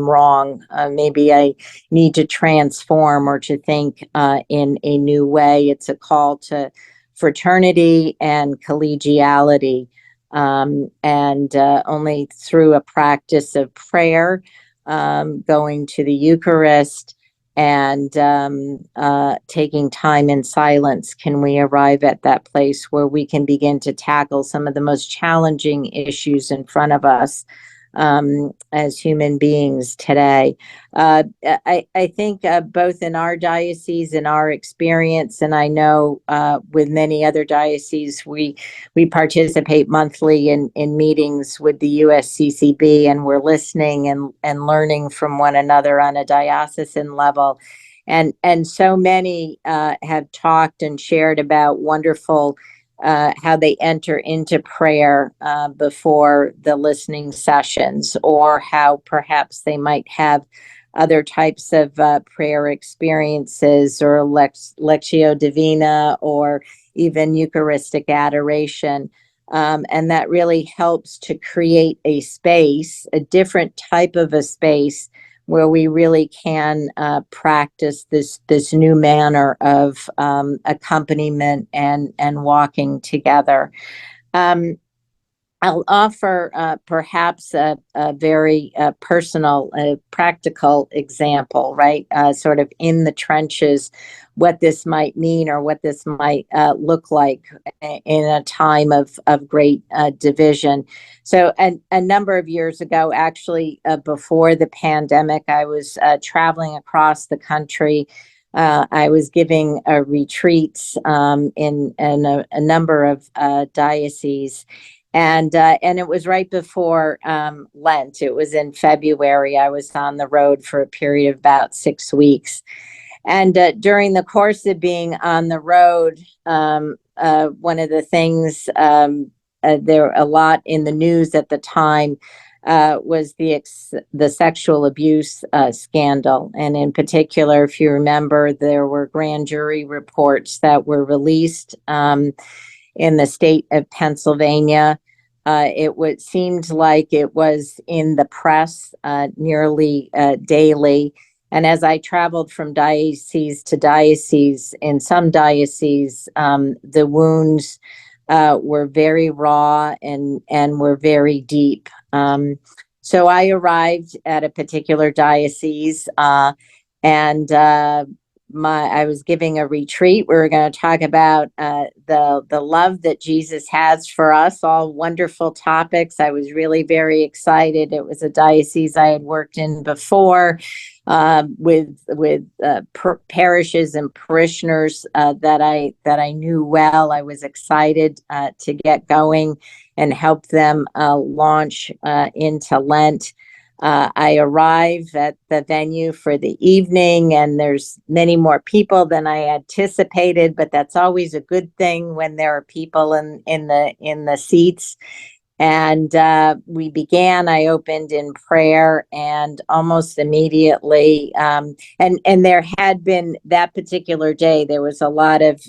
wrong. Maybe I need to transform or to think in a new way. It's a call to fraternity and collegiality, and only through a practice of prayer, going to the Eucharist, and taking time in silence, can we arrive at that place where we can begin to tackle some of the most challenging issues in front of us as human beings today. I think both in our diocese, in our experience, and I know with many other dioceses, we participate monthly in meetings with the USCCB, and we're listening and learning from one another on a diocesan level. And so many have talked and shared about wonderful how they enter into prayer before the listening sessions, or how perhaps they might have other types of prayer experiences, or Lectio Divina, or even Eucharistic adoration. And that really helps to create a space, a different type of a space, where we really can practice this new manner of accompaniment and walking together. I'll offer perhaps a very personal, practical example, right? Sort of in the trenches, what this might mean, or what this might look like in a time of great division. So a number of years ago, actually before the pandemic, I was traveling across the country. I was giving retreats in a number of dioceses. And it was right before Lent. It was in February. I was on the road for a period of about 6 weeks. And during the course of being on the road, one of the things, there were a lot in the news at the time, was the sexual abuse scandal. And in particular, if you remember, there were grand jury reports that were released in the state of Pennsylvania. It seemed like it was in the press nearly daily. And as I traveled from diocese to diocese, in some dioceses, the wounds were very raw and were very deep. So I arrived at a particular diocese, and I was giving a retreat. We were going to talk about the love that Jesus has for us, all wonderful topics. I was really very excited. It was a diocese I had worked in before, with parishes and parishioners that I knew well. I was excited to get going and help them launch into Lent. I arrive at the venue for the evening, and there's many more people than I anticipated, but that's always a good thing when there are people in the seats. And I opened in prayer, and almost immediately, and there had been, that particular day, there was a lot of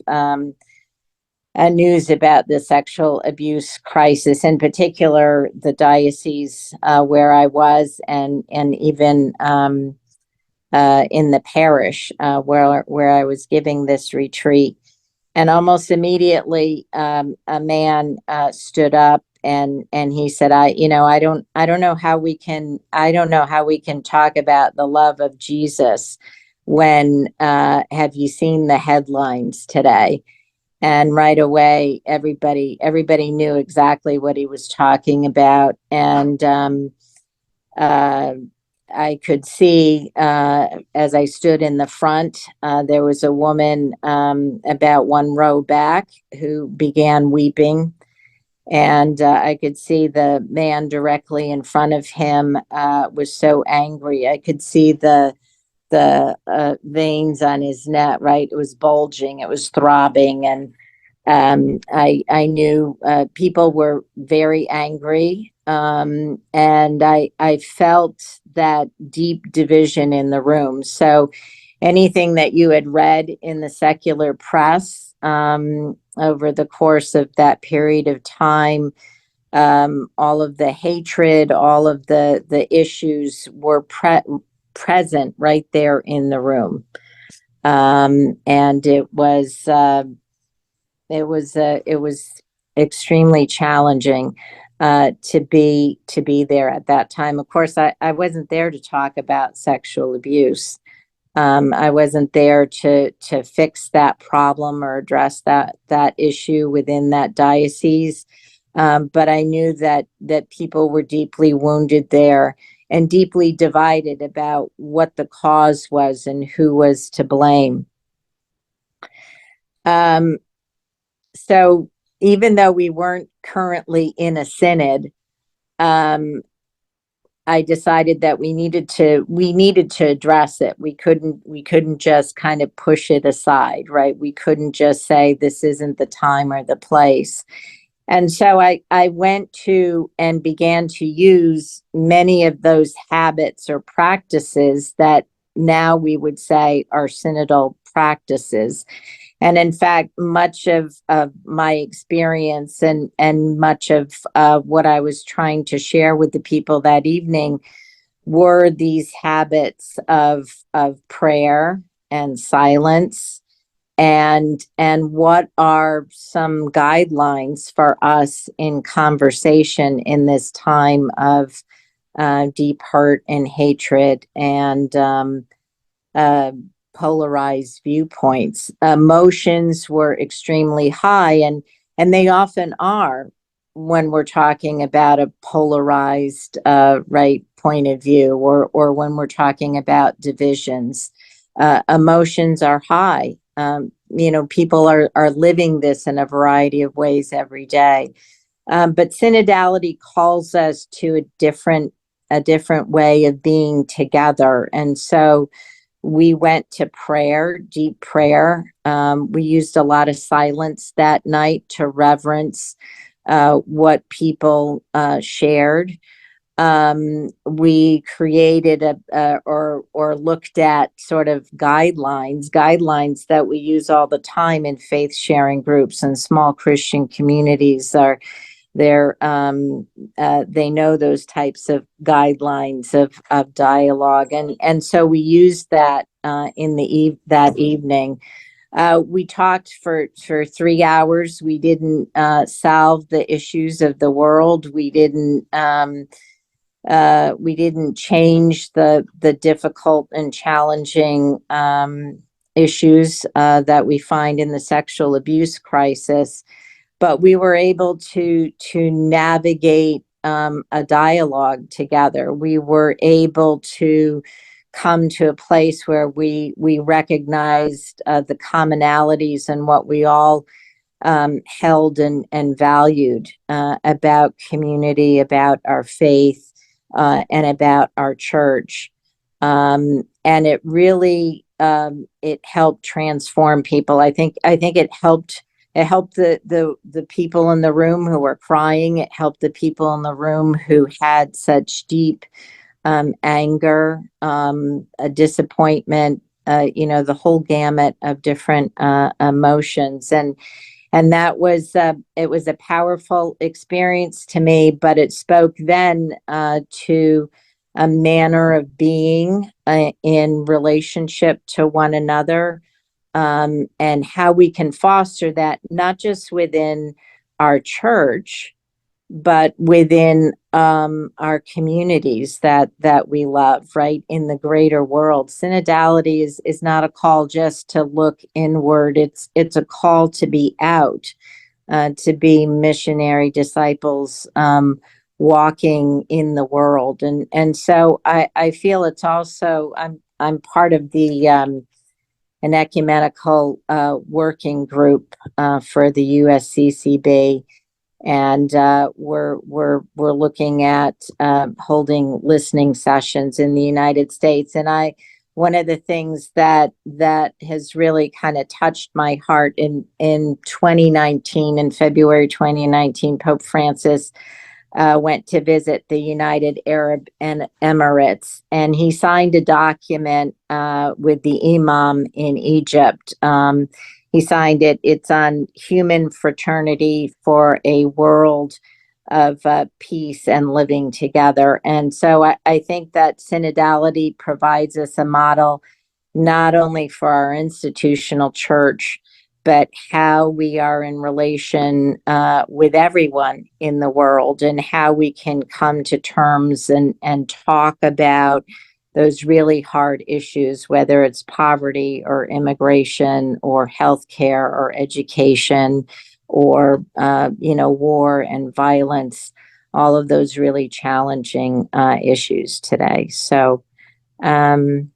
news about the sexual abuse crisis, in particular the diocese where I was, and even in the parish where I was giving this retreat. And almost immediately, a man stood up, and he said, I don't know how we can talk about the love of Jesus when have you seen the headlines today? And right away, everybody knew exactly what he was talking about. And I could see, as I stood in the front, there was a woman about one row back who began weeping. And I could see the man directly in front of him was so angry. I could see the veins on his neck, right? It was bulging, it was throbbing. And I knew people were very angry. And I felt that deep division in the room. So anything that you had read in the secular press over the course of that period of time, all of the hatred, all of the issues were present right there in the room. And it was extremely challenging to be there at that time. Of course, I wasn't there to talk about sexual abuse. I wasn't there to fix that problem or address that issue within that diocese. But I knew that people were deeply wounded there and deeply divided about what the cause was and who was to blame. So even though we weren't currently in a synod, I decided that we needed to address it. We couldn't just kind of push it aside, right? We couldn't just say this isn't the time or the place. And so I went to and began to use many of those habits or practices that now we would say are synodal practices. And in fact, much of my experience and much of what I was trying to share with the people that evening were these habits of prayer and silence, and what are some guidelines for us in conversation in this time of deep hurt and hatred and polarized viewpoints. Emotions were extremely high, and they often are when we're talking about a polarized right point of view, or when we're talking about divisions. Emotions are high. People are living this in a variety of ways every day. But synodality calls us to a different way of being together. And so we went to prayer, deep prayer. We used a lot of silence that night to reverence what people shared. We created or looked at sort of guidelines that we use all the time in faith sharing groups and small Christian communities. They know those types of guidelines of dialogue, and so we used that that evening. We talked for 3 hours. We didn't solve the issues of the world. We didn't change the difficult and challenging issues that we find in the sexual abuse crisis, but we were able to navigate a dialogue together. We were able to come to a place where we recognized the commonalities and what we all held and valued about community, about our faith, and about our church. And it really it helped transform people. I think it helped. It helped the people in the room who were crying. It helped the people in the room who had such deep anger, a disappointment, the whole gamut of different emotions. And that was it was a powerful experience to me, but it spoke then to a manner of being in relationship to one another, and how we can foster that, not just within our church, but within our communities that we love, right, in the greater world. Synodality is not a call just to look inward. It's a call to be out, to be missionary disciples walking in the world. And so I feel it's also, I'm part of the an ecumenical working group for the USCCB, and we're looking at holding listening sessions in the United States. And one of the things that has really kind of touched my heart in 2019, in February 2019, Pope Francis went to visit the United Arab Emirates, and he signed a document with the imam in Egypt. He signed it. It's on human fraternity for a world of peace and living together. And so I think that synodality provides us a model not only for our institutional church, but how we are in relation with everyone in the world, and how we can come to terms and talk about those really hard issues, whether it's poverty or immigration or healthcare or education or war and violence, all of those really challenging issues today. So I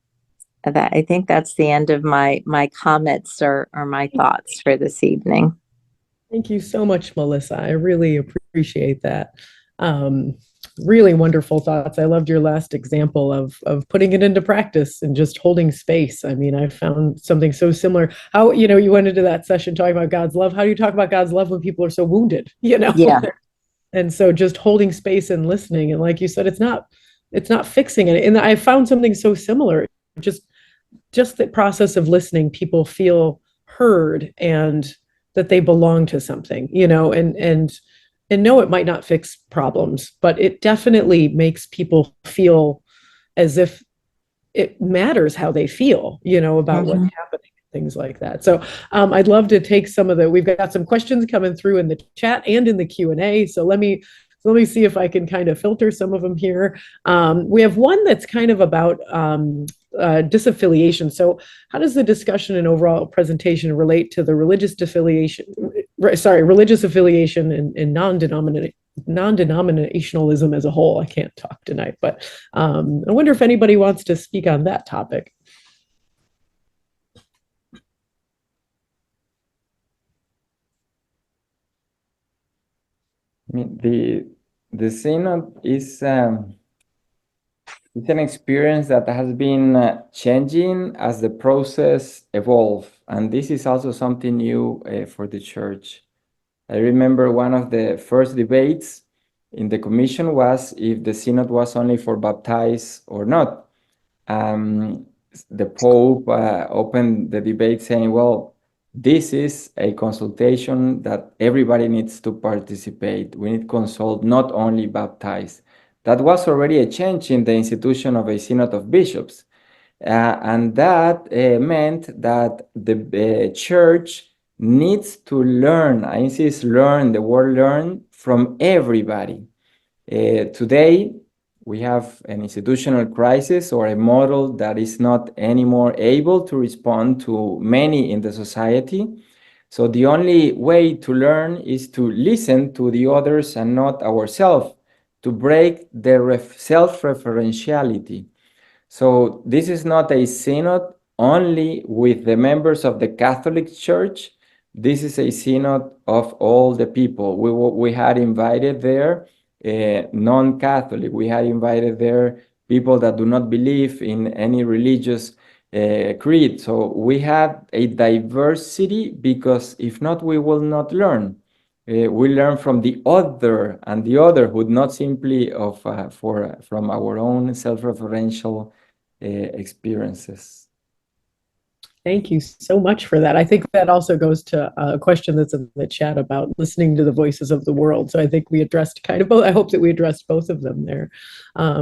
think that's the end of my comments or my thoughts for this evening. Thank you so much, Milissa. I really appreciate that. Really wonderful thoughts. I loved your last example of putting it into practice and just holding space. I mean, I found something so similar. How, you went into that session talking about God's love. How do you talk about God's love when people are so wounded, Yeah. And so just holding space and listening. And like you said, it's not fixing it. And I found something so similar. Just the process of listening, people feel heard and that they belong to something, and no, it might not fix problems, but it definitely makes people feel as if it matters how they feel, about what's happening, things like that. So I'd love to take we've got some questions coming through in the chat and in the Q&A. So let me see if I can kind of filter some of them here. We have one that's kind of about disaffiliation. So how does the discussion and overall presentation relate to the religious affiliation and non-denominationalism as a whole? I can't talk tonight, but I wonder if anybody wants to speak on that topic. I mean, the synod is it's an experience that has been changing as the process evolves, and this is also something new for the church. I remember one of the first debates in the commission was if the synod was only for baptized or not. The Pope opened the debate saying, well, this is a consultation that everybody needs to participate. We need to consult not only baptized. That was already a change in the institution of a synod of bishops. And that meant that the church needs to learn, I insist, learn, the word learn, from everybody. Today, we have an institutional crisis or a model that is not anymore able to respond to many in the society. So the only way to learn is to listen to the others and not ourselves, to break the self-referentiality. So this is not a synod only with the members of the Catholic Church. This is a synod of all the people. We had invited there non-Catholic. We had invited there people that do not believe in any religious creed. So we have a diversity, because if not, we will not learn. We learn from the other, and the otherhood, not simply from our own self-referential experiences. Thank you so much for that. I think that also goes to a question that's in the chat about listening to the voices of the world. So I think we addressed kind of both. I hope that we addressed both of them there.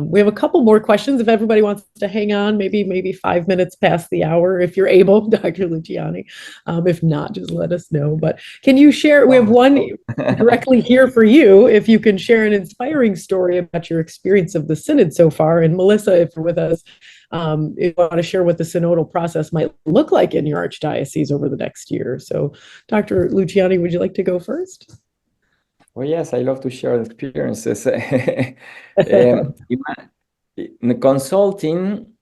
We have a couple more questions. If everybody wants to hang on, maybe 5 minutes past the hour, if you're able, Dr. Luciani. If not, just let us know. But can you share? We have one directly here for you. If you can share an inspiring story about your experience of the synod so far. And Milissa, if you're with us, if you want to share what the synodal process might look like in your archdiocese over the next year. So, Dr. Luciani, would you like to go first? Oh, yes, I love to share experiences. The consulting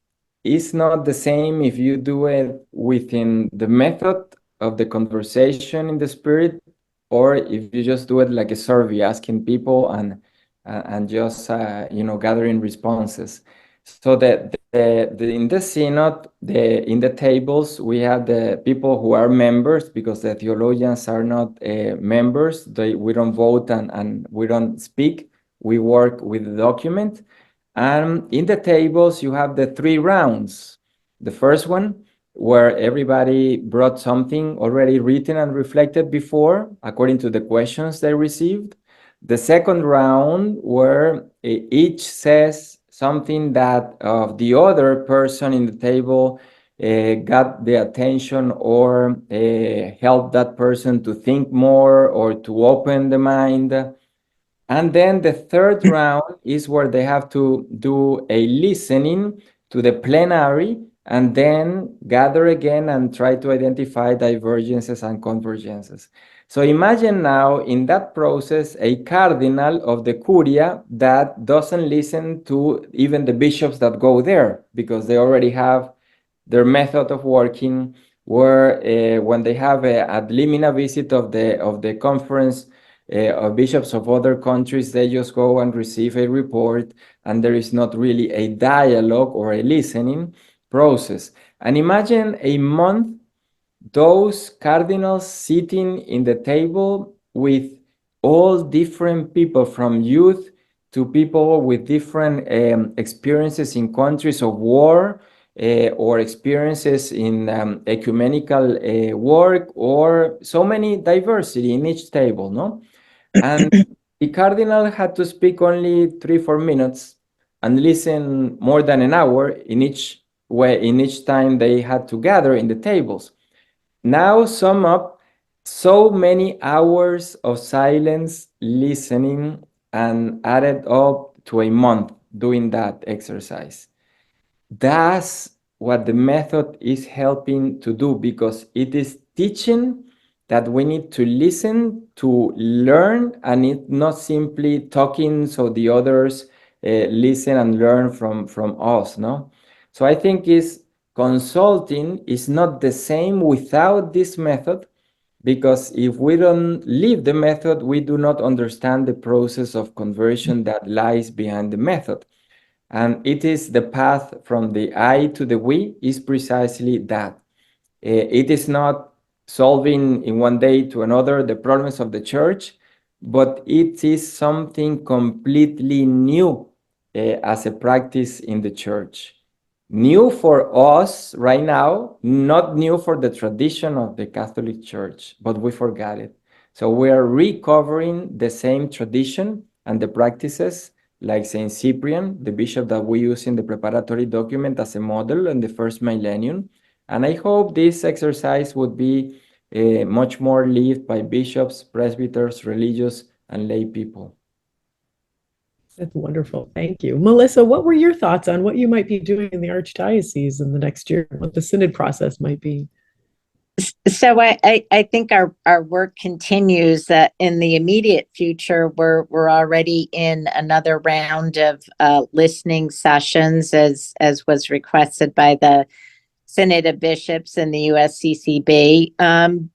is not the same if you do it within the method of the conversation in the spirit, or if you just do it like a survey, asking people and just gathering responses. So that in the synod, in the tables, we have the people who are members, because the theologians are not members. We don't vote and we don't speak. We work with the document. And in the tables, you have the 3 rounds. The first one, where everybody brought something already written and reflected before, according to the questions they received. The second round, where each says something that of the other person in the table got the attention or helped that person to think more or to open the mind. And then the third round is where they have to do a listening to the plenary and then gather again and try to identify divergences and convergences. So imagine now in that process a cardinal of the curia that doesn't listen to even the bishops that go there, because they already have their method of working, where when they have a ad limina visit of the conference of bishops of other countries, they just go and receive a report, and there is not really a dialogue or a listening process. And imagine a month, those cardinals sitting in the table with all different people, from youth to people with different experiences in countries of war, or experiences in ecumenical work, or so many diversity in each table, no? And the cardinal had to speak only 3-4 minutes and listen more than an hour in each way, in each time they had to gather in the tables. Now sum up so many hours of silence listening and added up to a month doing that exercise. That's what the method is helping to do, because it is teaching that we need to listen to learn, and it's not simply talking so the others listen and learn from us, no? So I think consulting is not the same without this method, because if we don't live the method, we do not understand the process of conversion that lies behind the method. And it is the path from the I to the we is precisely that. It is not solving in one day to another the problems of the church, but it is something completely new as a practice in the church. New for us right now, not new for the tradition of the Catholic Church, but we forgot it. So we are recovering the same tradition and the practices, like Saint Cyprian, the bishop that we use in the preparatory document as a model in the first millennium. And I hope this exercise would be much more lived by bishops, presbyters, religious, and lay people. That's wonderful. Thank you. Milissa, what were your thoughts on what you might be doing in the Archdiocese in the next year, what the synod process might be? So I think our work continues. In the immediate future, we're already in another round of listening sessions, as was requested by the Synod of Bishops and the USCCB.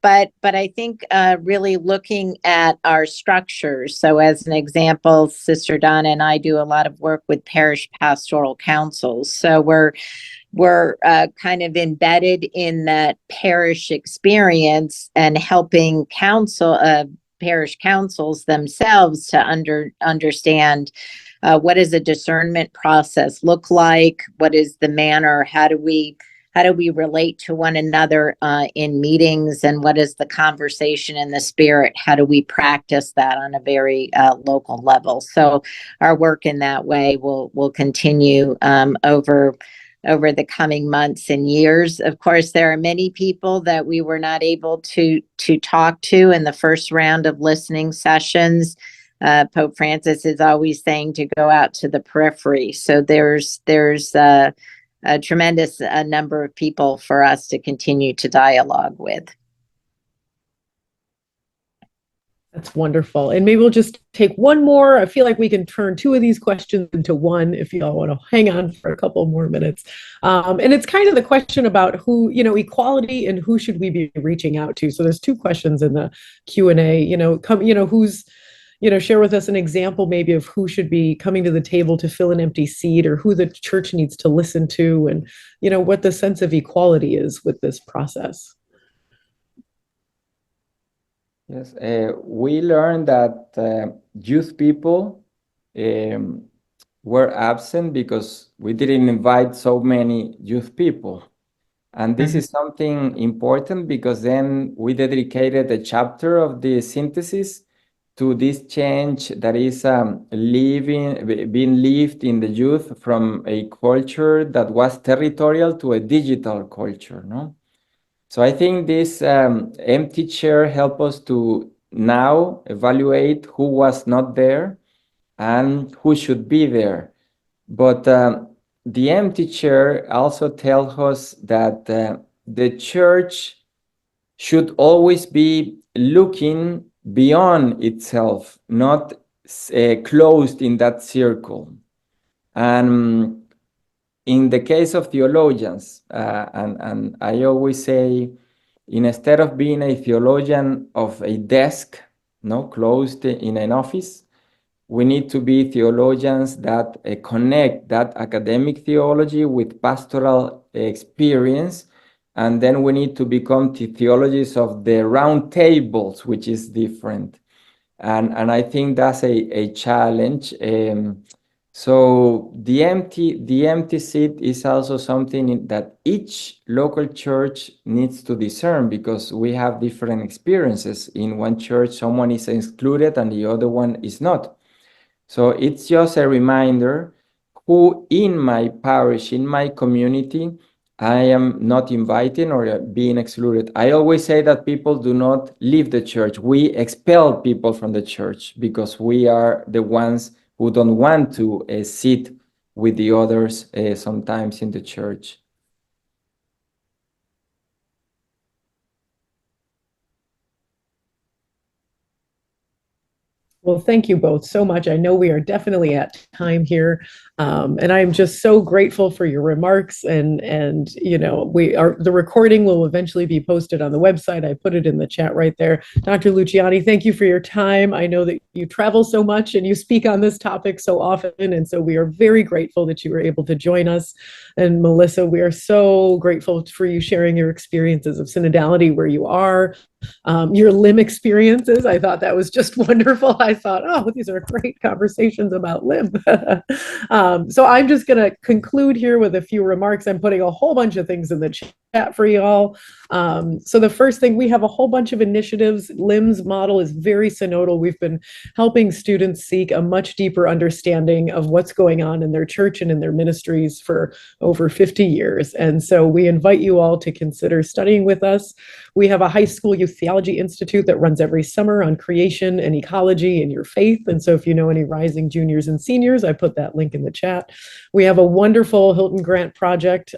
But I think really looking at our structures. So as an example, Sister Donna and I do a lot of work with parish pastoral councils. So we're kind of embedded in that parish experience and helping parish councils themselves to understand what does a discernment process look like? What is the manner? How do we relate to one another in meetings, and what is the conversation in the spirit? How do we practice that on a very local level? So our work in that way will continue over the coming months and years. Of course, there are many people that we were not able to talk to in the first round of listening sessions. Pope Francis is always saying to go out to the periphery. So there's a tremendous number of people for us to continue to dialogue with. That's wonderful. And maybe we'll just take one more. I feel like we can turn two of these questions into one if you all want to hang on for a couple more minutes. And it's kind of the question about who, equality and who should we be reaching out to. So there's two questions in the Q&A, who's, share with us an example maybe of who should be coming to the table to fill an empty seat, or who the church needs to listen to, and, what the sense of equality is with this process. Yes, we learned that youth people were absent because we didn't invite so many youth people. And this is something important, because then we dedicated a chapter of the synthesis to this change that is being lived in the youth from a culture that was territorial to a digital culture, no? So I think this empty chair helped us to now evaluate who was not there and who should be there. But the empty chair also tells us that the church should always be looking beyond itself, not closed in that circle. And in the case of theologians, and I always say, instead of being a theologian of a desk, no, closed in an office, we need to be theologians that connect that academic theology with pastoral experience. And then we need to become theologians of the round tables, which is different. And I think that's a challenge. So the empty seat is also something that each local church needs to discern, because we have different experiences. In one church, someone is excluded and the other one is not. So it's just a reminder who in my parish, in my community, I am not inviting or being excluded. I always say that people do not leave the church. We expel people from the church because we are the ones who don't want to sit with the others sometimes in the church. Well, thank you both so much. I know we are definitely at time here, and I'm just so grateful for your remarks. And the recording will eventually be posted on the website. I put it in the chat right there. Dr. Luciani, thank you for your time. I know that you travel so much and you speak on this topic so often, and so we are very grateful that you were able to join us. And Milissa, we are so grateful for you sharing your experiences of synodality where you are. Your LIM experiences. I thought that was just wonderful. I thought, oh, these are great conversations about LIM. So I'm just going to conclude here with a few remarks. I'm putting a whole bunch of things in the chat for you all. So the first thing, we have a whole bunch of initiatives. LIM's model is very synodal. We've been helping students seek a much deeper understanding of what's going on in their church and in their ministries for over 50 years. And so we invite you all to consider studying with us. We have a high school youth theology institute that runs every summer on creation and ecology and your faith. And so if you know any rising juniors and seniors, I put that link in the chat. We have a wonderful Hilton Grant project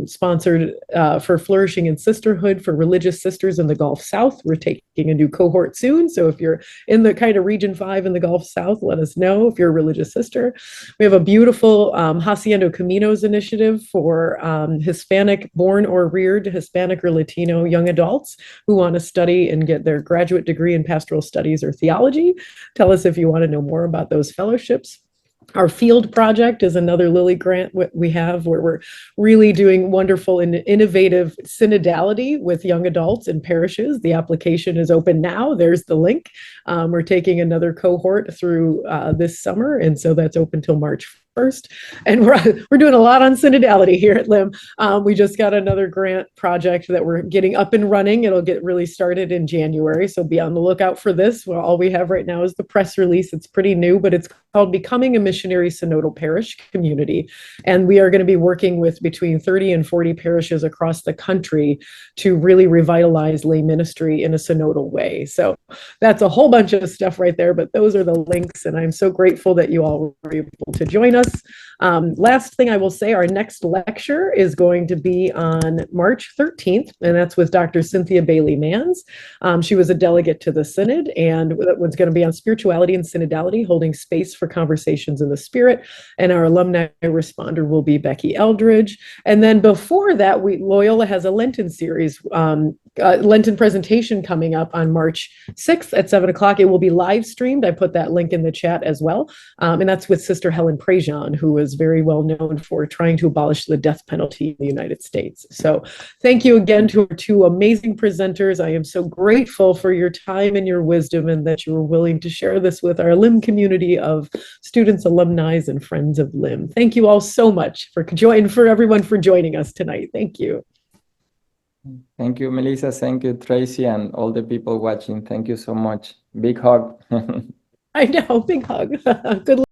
sponsored for Flourishing in Sisterhood for religious sisters in the Gulf South. We're taking a new cohort soon. So if you're in the kind of Region 5 in the Gulf South, let us know if you're a religious sister. We have a beautiful Haciendo Caminos initiative for Hispanic born or reared Hispanic or Latino young adults who want to study and get their graduate degree in pastoral studies or theology. Tell us if you want to know more about those fellowships. Our field project is another Lilly grant we have where we're really doing wonderful and innovative synodality with young adults in parishes. The application is open now. There's the link. We're taking another cohort through this summer, and so that's open till March 1st. And we're doing a lot on synodality here at LIM. We just got another grant project that we're getting up and running. It'll get really started in January, so be on the lookout for this. Well, all we have right now is the press release. It's pretty new, but it's called Becoming a Missionary Synodal Parish Community. And we are going to be working with between 30 and 40 parishes across the country to really revitalize lay ministry in a synodal way. So that's a whole bunch of stuff right there, but those are the links. And I'm so grateful that you all were able to join us. us. Last thing I will say, our next lecture is going to be on March 13th, and that's with Dr. Cynthia Bailey-Mans. She was a delegate to the Synod, and it was going to be on spirituality and synodality, holding space for conversations in the spirit. And our alumni responder will be Becky Eldridge. And then before that, Loyola has a Lenten series, Lenten presentation coming up on March 6th at 7 o'clock. It will be live streamed. I put that link in the chat as well. And that's with Sister Helen Prejean, who is very well known for trying to abolish the death penalty in the United States. So thank you again to our two amazing presenters. I am so grateful for your time and your wisdom, and that you were willing to share this with our LIM community of students, alumni, and friends of LIM. Thank you all so much for everyone for joining us tonight. Thank you. Thank you, Milissa. Thank you, Tracy, and all the people watching. Thank you so much. Big hug. I know, big hug. Good luck.